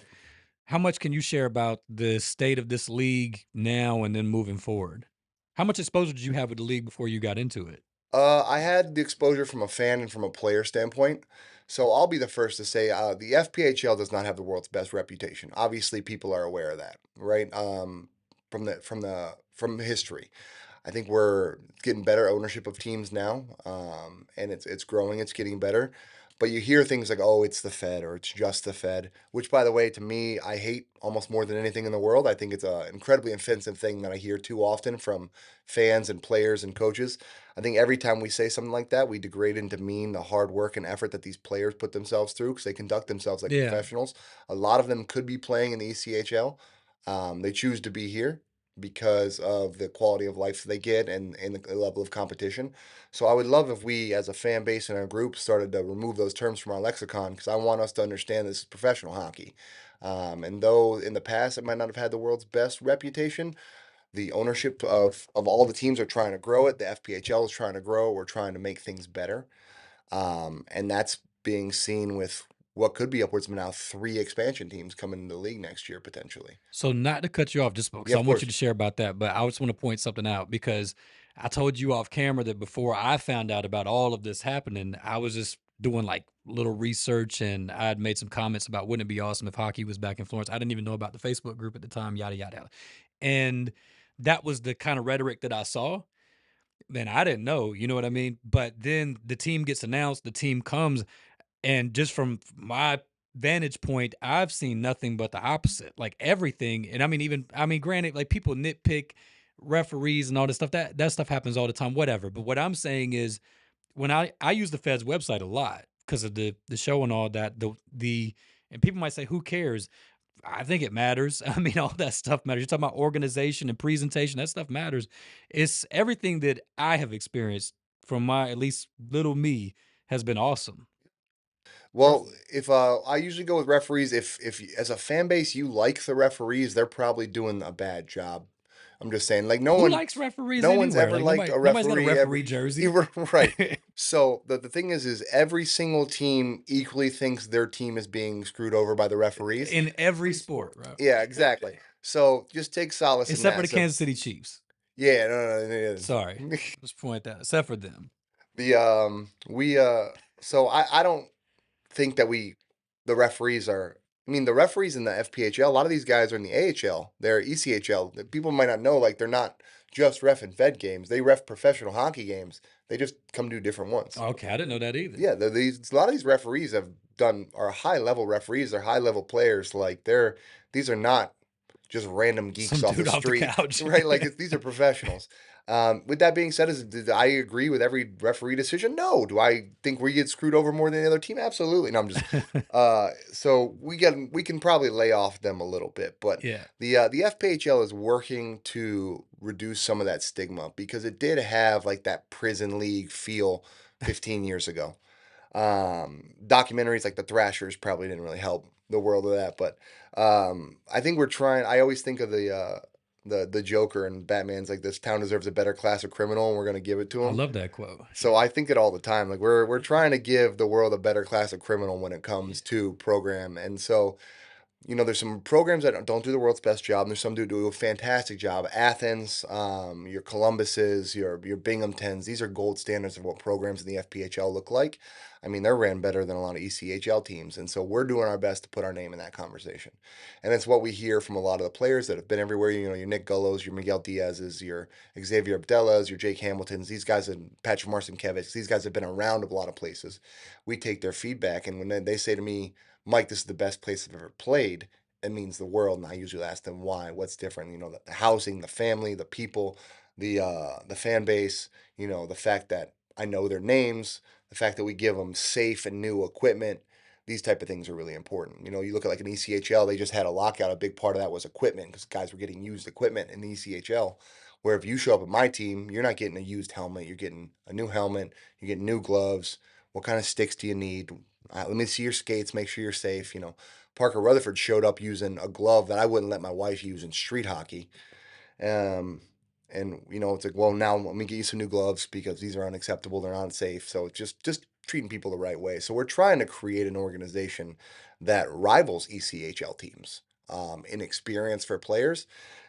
How much can you share about the state of this league now and then moving forward? How much exposure did you have with the league before you got into it? I had the exposure from a fan and from a player standpoint. So I'll be the first to say the FPHL does not have the world's best reputation. Obviously, people are aware of that, right? From history. I think we're getting better ownership of teams now, and it's growing. It's getting better. But you hear things like, "Oh, it's the Fed," or "It's just the Fed," which, by the way, to me, I hate almost more than anything in the world. I think it's an incredibly offensive thing that I hear too often from fans and players and coaches. I think every time we say something like that, we degrade and demean the hard work and effort that these players put themselves through because they conduct themselves like Yeah. professionals. A lot of them could be playing in the ECHL. They choose to be here because of the quality of life they get and the level of competition. So I would love if we, as a fan base in our group, started to remove those terms from our lexicon because I want us to understand this is professional hockey. And though in the past it might not have had the world's best reputation, the ownership of all the teams are trying to grow it. The FPHL is trying to grow. We're trying to make things better. And that's being seen with what could be upwards of now 3 expansion teams coming into the league next year potentially. So not to cut you off, just because Yeah, I of want course. you to share about that, but I just want to point something out because I told you off camera that before I found out about all of this happening, I was just doing like little research and I had made some comments about wouldn't it be awesome if hockey was back in Florence. I didn't even know about the Facebook group at the time, yada yada yada. And that was the kind of rhetoric that I saw. Then I didn't know, you know what I mean? But then the team gets announced, the team comes, and just from my vantage point, I've seen nothing but the opposite. Like everything, and I mean, granted, like people nitpick referees and all this stuff. That stuff happens all the time, whatever. But what I'm saying is when I use the Fed's website a lot because of the show and all that, the and people might say, who cares? I think it matters. I mean, all that stuff matters. You're talking about organization and presentation. That stuff matters. It's everything that I have experienced from my at least little me has been awesome. Well, if I usually go with referees, if as a fan base you like the referees, they're probably doing a bad job. I'm just saying, like, no Who one, likes referees no one's anywhere? ever Like liked a nobody's got a referee referee jersey. right. So the thing is every single team equally thinks their team is being screwed over by the referees. In every sport, right? Yeah, exactly. So just take solace in Except for that. the Kansas City Chiefs. Yeah, no. Sorry. Let's point that. Except for them. So I don't think that the referees are. I mean, the referees in the FPHL, a lot of these guys are in the AHL. They're ECHL. People might not know, like, they're not just ref and Fed games. They ref professional hockey games. They just come do different ones. Okay, I didn't know that either. Yeah, a lot of these referees are high level referees. They're high level players. Like, these are not just random geeks Some off the dude off the street, couch. right? Like, these are professionals. With that being said, did I agree with every referee decision? No. Do I think we get screwed over more than the other team? Absolutely. No, I'm just. So we can probably lay off them a little bit, but Yeah. the FPHL is working to reduce some of that stigma because it did have like that prison league feel 15 years ago. Documentaries like The Thrashers probably didn't really help the world of that, but I think we're trying. I always think of the Joker and Batman's like, this town deserves a better class of criminal, and we're gonna give it to I him. love that quote. So I think it all the time. Like, we're trying to give the world a better class of criminal when it comes to program, and so. There's some programs that don't do the world's best job, and there's some that do a fantastic job. Athens, your Columbuses, your Binghamtons, these are gold standards of what programs in the FPHL look like. I mean, they're ran better than a lot of ECHL teams, and so we're doing our best to put our name in that conversation. And it's what we hear from a lot of the players that have been everywhere. Your Nick Gullos, your Miguel Diaz's, your Xavier Abdellas, your Jake Hamiltons. These guys, and Patrick Marcinkiewicz, these guys have been around a lot of places. We take their feedback, and when they say to me, Mike, this is the best place I've ever played, it means the world. And I usually ask them why, what's different, the housing, the family, the people, the fan base, the fact that I know their names, the fact that we give them safe and new equipment. These type of things are really important. You look at like an ECHL, they just had a lockout. A big part of that was equipment because guys were getting used equipment in the ECHL. Where if you show up at my team, you're not getting a used helmet. You're getting a new helmet. You're getting new gloves. What kind of sticks do you need? Let me see your skates. Make sure you're safe. Parker Rutherford showed up using a glove that I wouldn't let my wife use in street hockey. And it's like, well, now let me get you some new gloves because these are unacceptable. They're not safe. So it's just treating people the right way. So we're trying to create an organization that rivals ECHL teams in experience for players.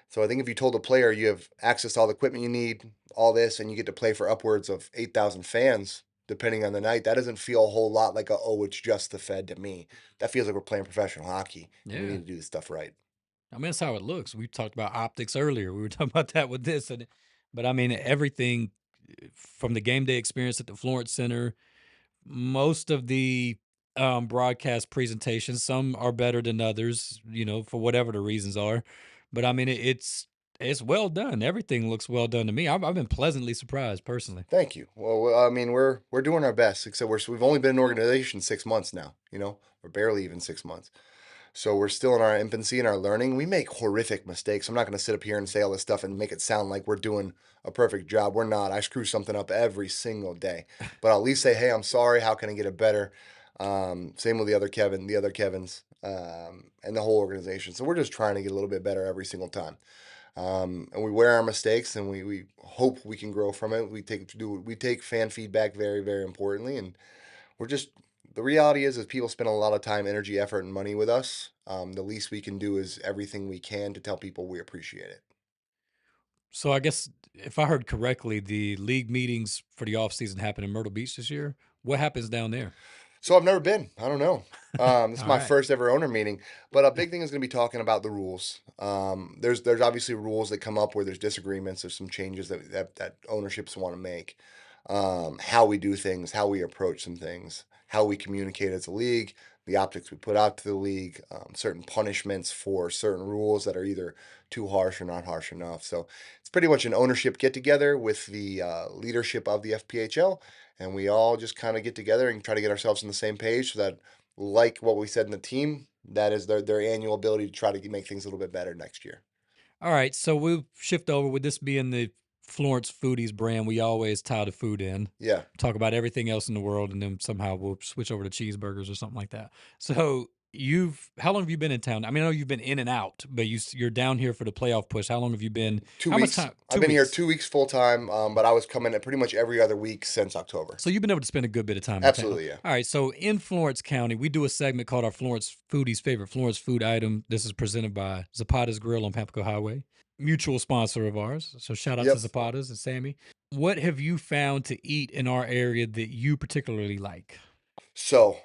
So I think if you told a player you have access to all the equipment you need, all this, and you get to play for upwards of 8,000 fans, depending on the night, that doesn't feel a whole lot like it's just the Fed to me. That feels like we're playing professional hockey. And we Yeah. need to do this stuff right. I mean, that's how it looks. We talked about optics earlier. We were talking about that with this, but I mean, everything from the game day experience at the Florence Center, most of the broadcast presentations, some are better than others, for whatever the reasons are. But I mean, it's well done. Everything looks well done to me. I've been pleasantly surprised personally. Thank you. Well, I mean, we're doing our best. Except we've only been an organization 6 months now. We're barely even 6 months. So we're still in our infancy and our learning. We make horrific mistakes. I'm not going to sit up here and say all this stuff and make it sound like we're doing a perfect job. We're not. I screw something up every single day. But I'll at least say, hey, I'm sorry. How can I get it better? Same with the other Kevins, and the whole organization. So we're just trying to get a little bit better every single time. And we wear our mistakes, and we hope we can grow from it. We take fan feedback very, very importantly, and the reality is people spend a lot of time, energy, effort, and money with us. The least we can do is everything we can to tell people we appreciate it. So I guess if I heard correctly, the league meetings for the off season happen in Myrtle Beach this year. What happens down there? So I've never been. I don't know. This is All my right. first ever owner meeting, but a big thing is going to be talking about the rules. There's obviously rules that come up where there's disagreements. There's some changes that ownerships want to make. How we do things, how we approach some things, how we communicate as a league, the optics we put out to the league, certain punishments for certain rules that are either too harsh or not harsh enough. So it's pretty much an ownership get together with the leadership of the FPHL, and we all just kind of get together and try to get ourselves on the same page so that, like what we said in the team, that is their annual ability to try to make things a little bit better next year. All right, so we'll shift over with this being the Florence Foodies brand. We always tie the food in, Yeah. talk about everything else in the world, and then somehow we'll switch over to cheeseburgers or something like that. So how long have you been in town? I mean, I know you've been in and out, but you're down here for the playoff push. How long have you been? 2 How much weeks. time? I've 2 been here weeks. 2 weeks full time, but I was coming pretty much every other week since October. So you've been able to spend a good bit of time in town. Absolutely, yeah. All right. So in Florence County, we do a segment called our Florence Foodies favorite Florence food item. This is presented by Zapata's Grill on Pamplico Highway, mutual sponsor of ours. So shout out Yep. to Zapata's and Sammy. What have you found to eat in our area that you particularly like? So,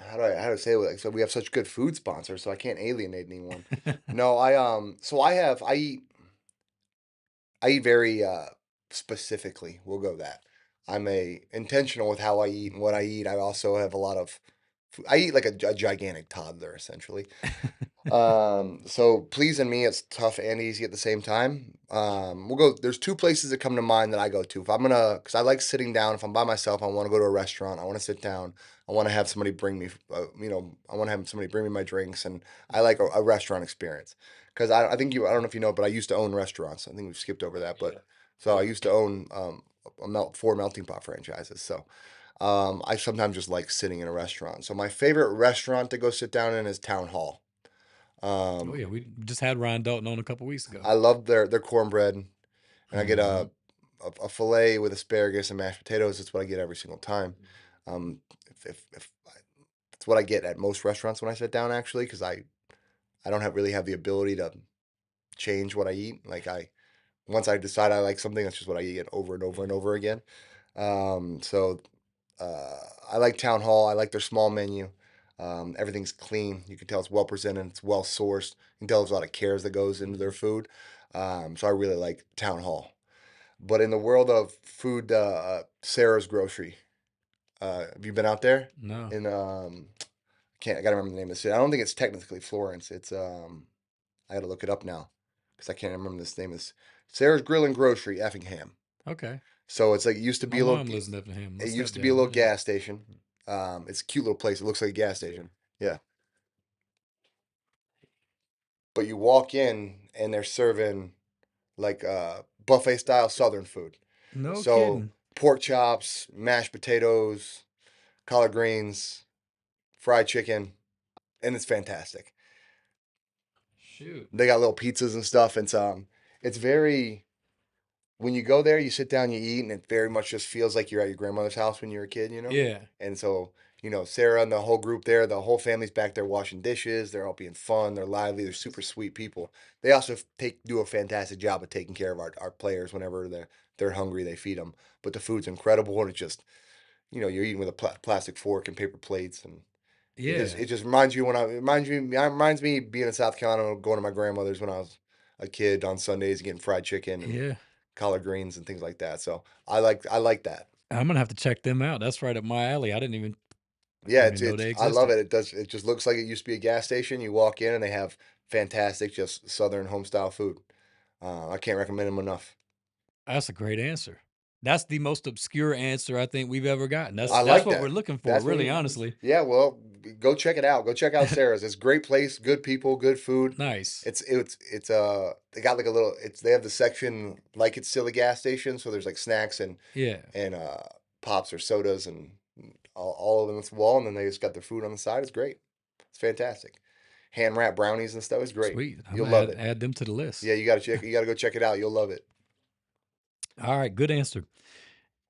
how do I say it? Like, so we have such good food sponsors, so I can't alienate anyone. No, so I eat very specifically. We'll go that. I'm a intentional with how I eat and what I eat. I also have a lot of I eat like a gigantic toddler essentially. So pleasing me, it's tough and easy at the same time. We'll go. There's two places that come to mind that I go to. If I'm gonna, because I like sitting down. If I'm by myself, I want to go to a restaurant. I want to sit down. I want to have somebody bring me, I want to have somebody bring me my drinks, and I like a restaurant experience. Because I think I don't know if you know, but I used to own restaurants. I think we've skipped over that, but so I used to own 4 melting pot franchises. So I sometimes just like sitting in a restaurant. So my favorite restaurant to go sit down in is Town Hall. Oh yeah, we just had Ryan Dalton on a couple weeks ago. I love their cornbred, and I get Mhm. a fillet with asparagus and mashed potatoes. It's what I get every single time. If it's what I get at most restaurants when I sit down, actually, because I don't really have the ability to change what I eat. Like once I decide I like something, that's just what I eat over and over and over again. So I like Town Hall. I like their small menu. Everything's clean. You can tell it's well presented. It's well sourced. You can tell there's a lot of cares that goes into their food. So I really like Town Hall. But in the world of food, Sarah's Grocery. Have you been out there? No. In I gotta remember the name of the city. I don't think it's technically Florence. It's I gotta look it up now because I can't remember this name. Is Sarah's Grill and Grocery, Effingham. Okay. So it's like it used to be My a little. mom lives in Effingham. My It used to be a little stepdad. Yeah. gas station. It's a cute little place. It looks like a gas station. Yeah. But you walk in and they're serving like buffet style Southern food. No So kidding. pork chops, mashed potatoes, collard greens, fried chicken, and it's fantastic. Shoot. They got little pizzas and stuff. It's very when you go there, you sit down, you eat, and it very much just feels like you're at your grandmother's house when you were a kid, you know? Yeah. And so, Sarah and the whole group there, the whole family's back there washing dishes. They're all being fun. They're lively. They're super sweet people. They also do a fantastic job of taking care of our players whenever they're hungry. They feed them. But the food's incredible, and it's just, you're eating with a plastic fork and paper plates, and Yeah. it just reminds you reminds me being in South Carolina, going to my grandmother's when I was a kid on Sundays, getting fried chicken and Yeah. collard greens and things like that. So I like that. I'm gonna have to check them out. That's right up my alley. I didn't Yeah, even know they I love existed. it. It just looks like it used to be a gas station. You walk in and they have fantastic, just Southern home style food. I can't recommend them enough. That's a great answer. That's the most obscure answer I think we've ever gotten. I That's like what we're that. looking for, That's what really, we. honestly. Yeah, well, go check it out. Go check out Sarah's. It's a great place, good people, good food. Nice. It's they got like a little. They have the section like it's still a gas station, so there's like snacks Yeah. and pops or sodas and all of them on this wall, and then they just got their food on the side. It's great. It's fantastic. Hand wrap brownies and stuff is great. Sweet. I'm You'll gonna love it. add them to the list. Yeah, you gotta check. You gotta go check it out. You'll love it. All right, good answer.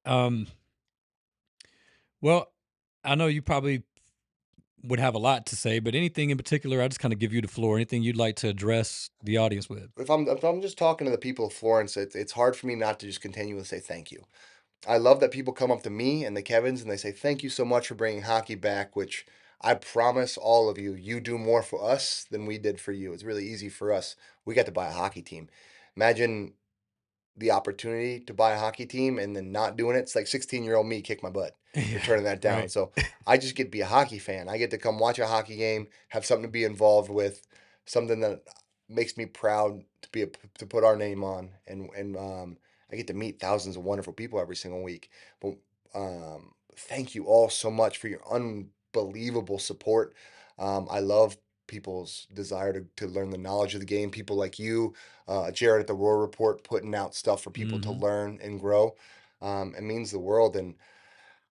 Um, well, I know you probably would have a lot to say, but anything in particular, I just kind of give you the floor. Anything you'd like to address the audience with? If I'm just talking to the people of Florence, it's hard for me not to just continue and say thank you. I love that people come up to me and the Kevins and they say thank you so much for bringing hockey back, which I promise all of you, you do more for us than we did for you. It's really easy for us. We got to buy a hockey team. Imagine the opportunity to buy a hockey team and then not doing it. It's like 16-year-old me kicked my butt for Yeah, turning that down. right. So I just get to be a hockey fan. I get to come watch a hockey game, have something to be involved with, something that makes me proud to to put our name on, and I get to meet thousands of wonderful people every single week. But thank you all so much for your unbelievable support. I love people's desire to learn the knowledge of the game. People like you, Jared at the Roar Report, putting out stuff for people to Hmm. learn and grow. It means the world, and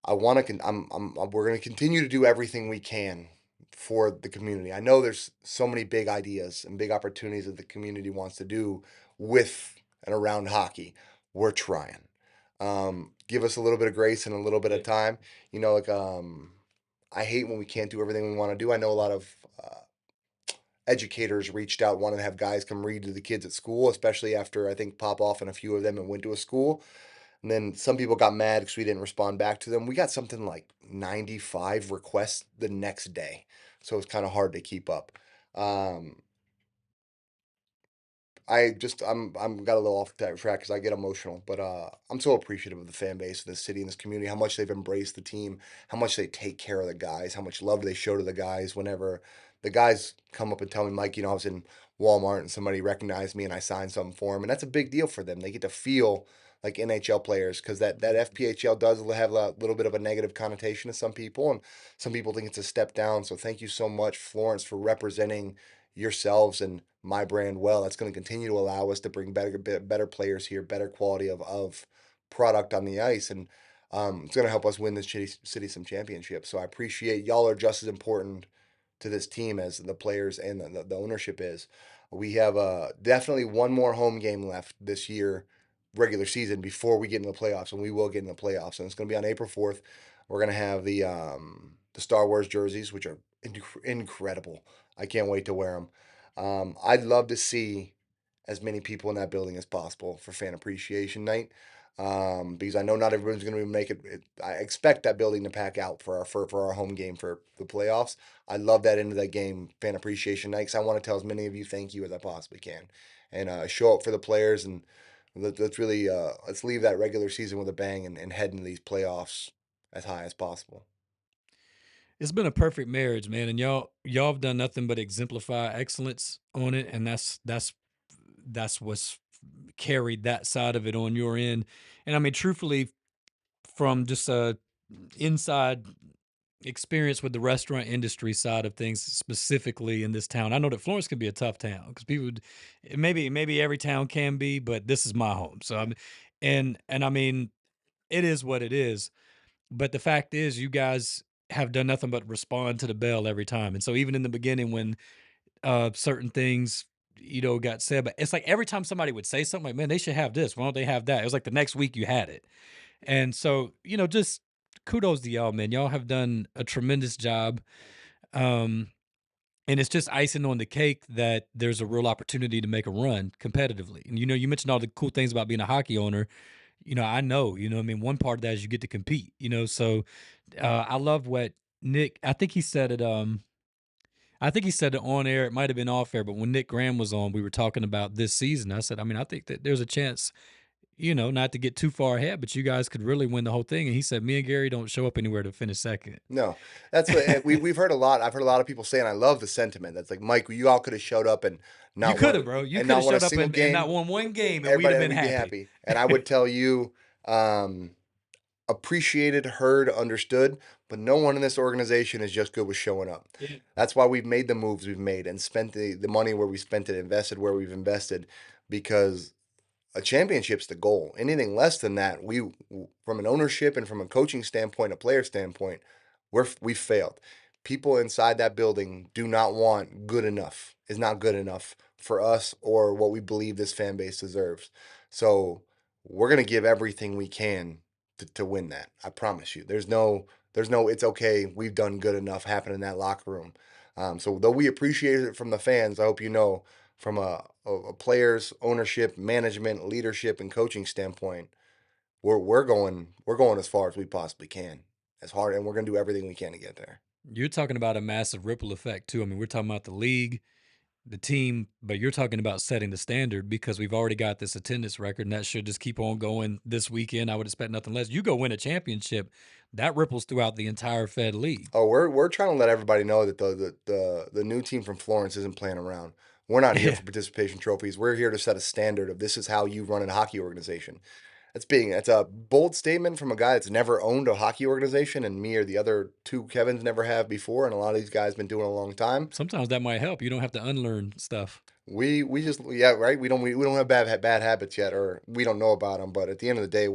I want to. We're going to continue to do everything we can for the community. I know there's so many big ideas and big opportunities that the community wants to do with and around hockey. We're trying. Give us a little bit of grace and a little bit of time. I hate when we can't do everything we want to do. I know a lot of educators reached out wanting to have guys come read to the kids at school, especially after I think Pop Off and a few of them went to a school. And then some people got mad because we didn't respond back to them. We got something like 95 requests the next day. So it's kind of hard to keep up. I'm got a little off track because I get emotional, but I'm so appreciative of the fan base of this city and this community, how much they've embraced the team, how much they take care of the guys, how much love they show to the guys. Whenever the guys come up and tell me, Mike, I was in Walmart and somebody recognized me and I signed something for them, and that's a big deal for them. They get to feel like NHL players because that FPHL does have a little bit of a negative connotation to some people, and some people think it's a step down. So thank you so much, Florence, for representing yourselves and my brand well. That's going to continue to allow us to bring better players here, better quality of product on the ice, and it's going to help us win this city some championships. So I appreciate y'all are just as important to this team as the players and the ownership is. We have definitely one more home game left this year, regular season, before we get into the playoffs, and we will get into the playoffs. And it's going to be on April 4th. We're going to have the Star Wars jerseys, which are incredible. I can't wait to wear them. I'd love to see as many people in that building as possible for Fan Appreciation Night, because I know not everyone's going to make it. I expect that building to pack out for our home game for the playoffs. I love that end of that game, Fan Appreciation Night, because I want to tell as many of you thank you as I possibly can, and show up for the players, and let's really let's leave that regular season with a bang and head into these playoffs as high as possible. It's been a perfect marriage, man, and y'all have done nothing but exemplify excellence on it, and that's what's carried that side of it on your end. And I mean, truthfully, from just a inside experience with the restaurant industry side of things, specifically in this town, I know that Florence can be a tough town because maybe every town can be, but this is my home, so and I mean, it is what it is. But the fact is, you guys have done nothing but respond to the bell every time. And so even in the beginning when certain things, got said, but it's like every time somebody would say something like, man, they should have this. Why don't they have that? It was like the next week you had it. And so, just kudos to y'all, man. Y'all have done a tremendous job. Um, and it's just icing on the cake that there's a real opportunity to make a run competitively. And you mentioned all the cool things about being a hockey owner. I know, I mean, one part of that is you get to compete, so I love what Nick, I think he said it on air. It might have been off air, but when Nick Graham was on, we were talking about this season. I said, I mean, I think that there's a chance, not to get too far ahead, but you guys could really win the whole thing. And he said, me and Gary don't show up anywhere to finish second. No, that's what we've heard a lot. I've heard a lot of people say, and I love the sentiment. That's like, Mike, you all could have showed up and You not could won, have, bro. You and could not have won a showed up single and game. not won one game, and we'd have been Everybody would be happy. And I would tell you, appreciated, heard, understood, but no one in this organization is just good with showing up. Yeah. That's why we've made the moves we've made and spent the money where we spent it, invested where we've invested, because a championship's the goal. Anything less than that, from an ownership and from a coaching standpoint, a player standpoint, we've failed. People inside that building do not want good enough. Is not good enough for us or what we believe this fan base deserves. So we're gonna give everything we can to win that. I promise you. There's no it's okay. We've done good enough happen in that locker room. So though we appreciate it from the fans, I hope from a players, ownership, management, leadership, and coaching standpoint, we're going as far as we possibly can, as hard, and we're gonna do everything we can to get there. You're talking about a massive ripple effect, too. I mean, we're talking about the league, the team, but you're talking about setting the standard because we've already got this attendance record, and that should just keep on going this weekend. I would expect nothing less. You go win a championship, that ripples throughout the entire Fed League. Oh, we're trying to let everybody know that the new team from Florence isn't playing around. We're not here Yeah. for participation trophies. We're here to set a standard of this is how you run a hockey organization. That's a bold statement from a guy that's never owned a hockey organization, and me or the other two Kevins never have before, and a lot of these guys been doing it a long time. Sometimes that might help. You don't have to unlearn stuff. We just yeah right. We don't have bad habits yet, or we don't know about them. But at the end of the day,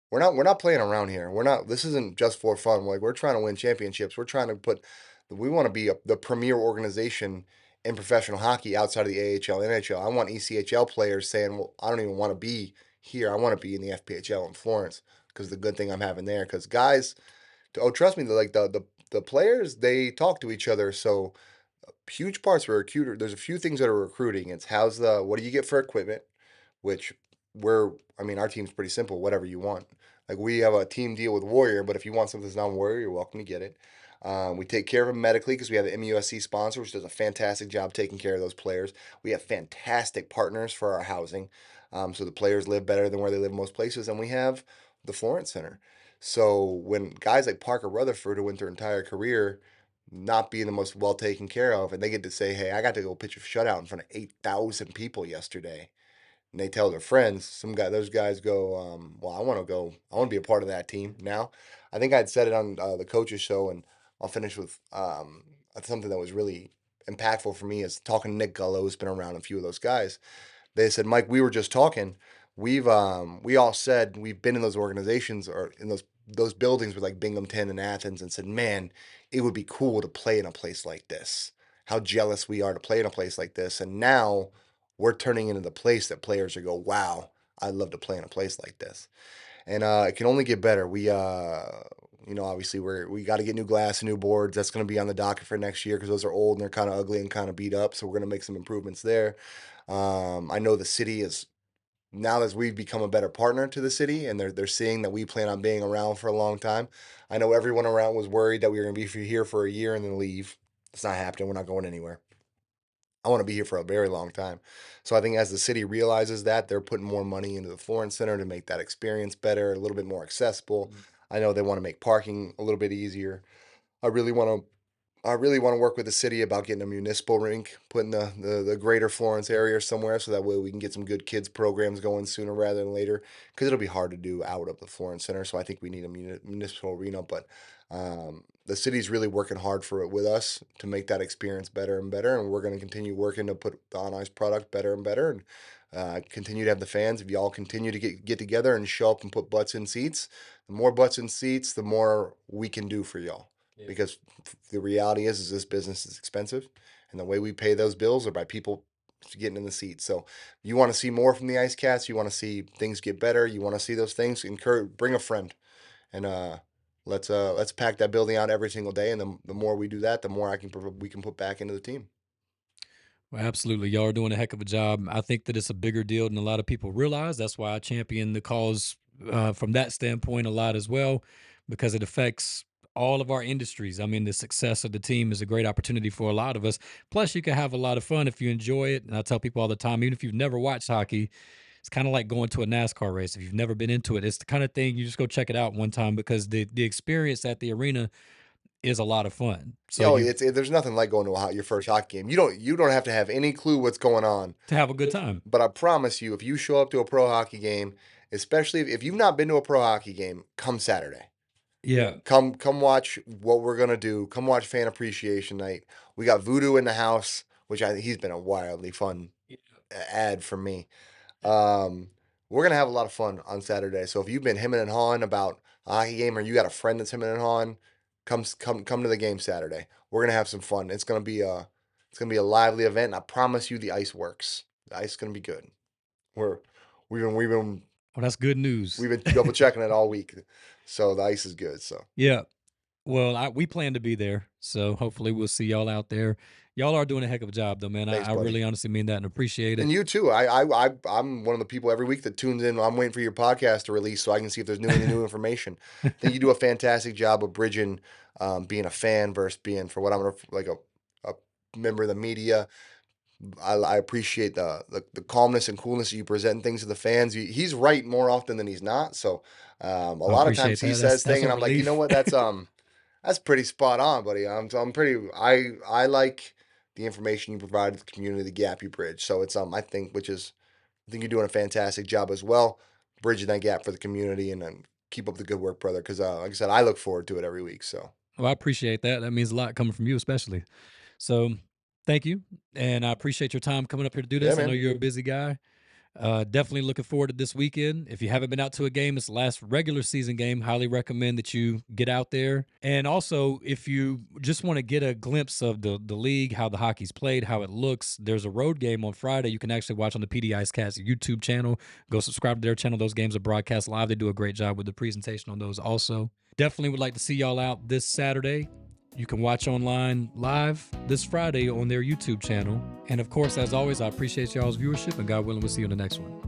we're not playing around here. We're not. This isn't just for fun. Like we're trying to win championships. We're trying to put. We want to be the premier organization in professional hockey outside of the AHL, NHL. I want ECHL players saying, "Well, I don't even want to be here. I want to be in the FPHL in Florence because the good thing I'm having there." Because guys, oh, trust me, like the players, they talk to each other. So huge parts for a recruiter. There's a few things that are recruiting. It's what do you get for equipment, which I mean, our team's pretty simple. Whatever you want. Like we have a team deal with Warrior, but if you want something that's not Warrior, you're welcome to get it. We take care of them medically because we have the MUSC sponsor, which does a fantastic job taking care of those players. We have fantastic partners for our housing, so the players live better than where they live most places, and we have the Florence Center. So when guys like Parker Rutherford, who went their entire career not being the most well taken care of, and they get to say, "Hey, I got to go pitch a shutout in front of 8,000 people yesterday," and they tell their friends, those guys go, "Well, I want to go. I want to be a part of that team now." I think I'd said it on the coaches show, and I'll finish with something that was really impactful for me is talking to Nick Gullo, who's been around a few of those guys. They said, "Mike, we were just talking. We all said we've been in those organizations or in those buildings with like Binghamton and Athens, and said, man, it would be cool to play in a place like this. How jealous we are to play in a place like this, and now we're turning into the place that players are go, wow, I'd love to play in a place like this." And it can only get better. Obviously we got to get new glass and new boards. That's going to be on the docket for next year because those are old and they're kind of ugly and kind of beat up. So we're going to make some improvements there. I know the city is now that we've become a better partner to the city, and they're seeing that we plan on being around for a long time. I know everyone around was worried that we were going to be here for a year and then leave. It's not happening. We're not going anywhere. I want to be here for a very long time. So I think as the city realizes that, they're putting more money into the Florence Center to make that experience better, a little bit more accessible. I know they want to make parking a little bit easier. I really want to I really want to work with the city about getting a municipal rink, putting the greater Florence area somewhere so that way we can get some good kids programs going sooner rather than later because it'll be hard to do out of the Florence Center. So I think we need a municipal arena, but the city's really working hard for it with us to make that experience better and better. And we're going to continue working to put the on ice product better and better and continue to have the fans. If y'all continue to get together and show up and put butts in seats, the more butts in seats, the more we can do for y'all. Because the reality is this business is expensive, and the way we pay those bills are by people getting in the seat. So you want to see more from the IceCats, you want to see things get better, you want to see those things, bring a friend, and let's pack that building out every single day. And the more we do that, the more we can put back into the team. Well, absolutely. Y'all are doing a heck of a job. I think that it's a bigger deal than a lot of people realize. That's why I champion the cause from that standpoint a lot as well, because it affects all of our industries. I mean, the success of the team is a great opportunity for a lot of us. Plus, you can have a lot of fun if you enjoy it. And I tell people all the time, even if you've never watched hockey, it's kind of like going to a NASCAR race. If you've never been into it, it's the kind of thing you just go check it out one time because the experience at the arena is a lot of fun. So There's nothing like going to your first hockey game. You don't have to have any clue what's going on to have a good time. But I promise you, if you show up to a pro hockey game, especially if you've not been to a pro hockey game, come Saturday. Yeah. Come watch what we're gonna do. Come watch fan appreciation night. We got Voodoo in the house, which he's been a wildly fun ad for me. We're gonna have a lot of fun on Saturday. So if you've been hemming and hawing about a hockey game, or you got a friend that's hemming and hawing, come to the game Saturday. We're gonna have some fun. It's gonna be a lively event. And I promise you, the ice works. The ice is gonna be good. We've been Well, that's good news. we've been double checking it all week, so the ice is good. So Yeah. Well, we plan to be there, so hopefully we'll see y'all out there. Y'all are doing a heck of a job, though, man. Thanks, I buddy. really honestly mean that and appreciate And it. you too. I'm one of the people every week that tunes in. I'm waiting for your podcast to release so I can see if there's any new information. I think you do a fantastic job of bridging being a fan versus being for what I'm like a member of the media. I appreciate the calmness and coolness that you present things to the fans. He's right more often than he's not. So a lot of times appreciate he that. says That's things, and a I'm like, you know relief. what? That's pretty spot on, buddy. I'm pretty. I like the information you provide to the community, the gap you bridge. So it's I think you're doing a fantastic job as well, bridging that gap for the community, and keep up the good work, brother. Because like I said, I look forward to it every week. So Well, I appreciate that. That means a lot coming from you, especially. So thank you. And I appreciate your time coming up here to do yeah, this. I know man. you're a busy guy. Definitely looking forward to this weekend. If you haven't been out to a game, it's the last regular season game. Highly recommend that you get out there. And also, if you just want to get a glimpse of the league, how the hockey's played, how it looks, there's a road game on Friday you can actually watch on the PD IceCats YouTube channel. Go subscribe to their channel. Those games are broadcast live. They do a great job with the presentation on those also. Definitely would like to see y'all out this Saturday. You can watch online live this Friday on their YouTube channel. And of course, as always, I appreciate y'all's viewership, and God willing, we'll see you in the next one.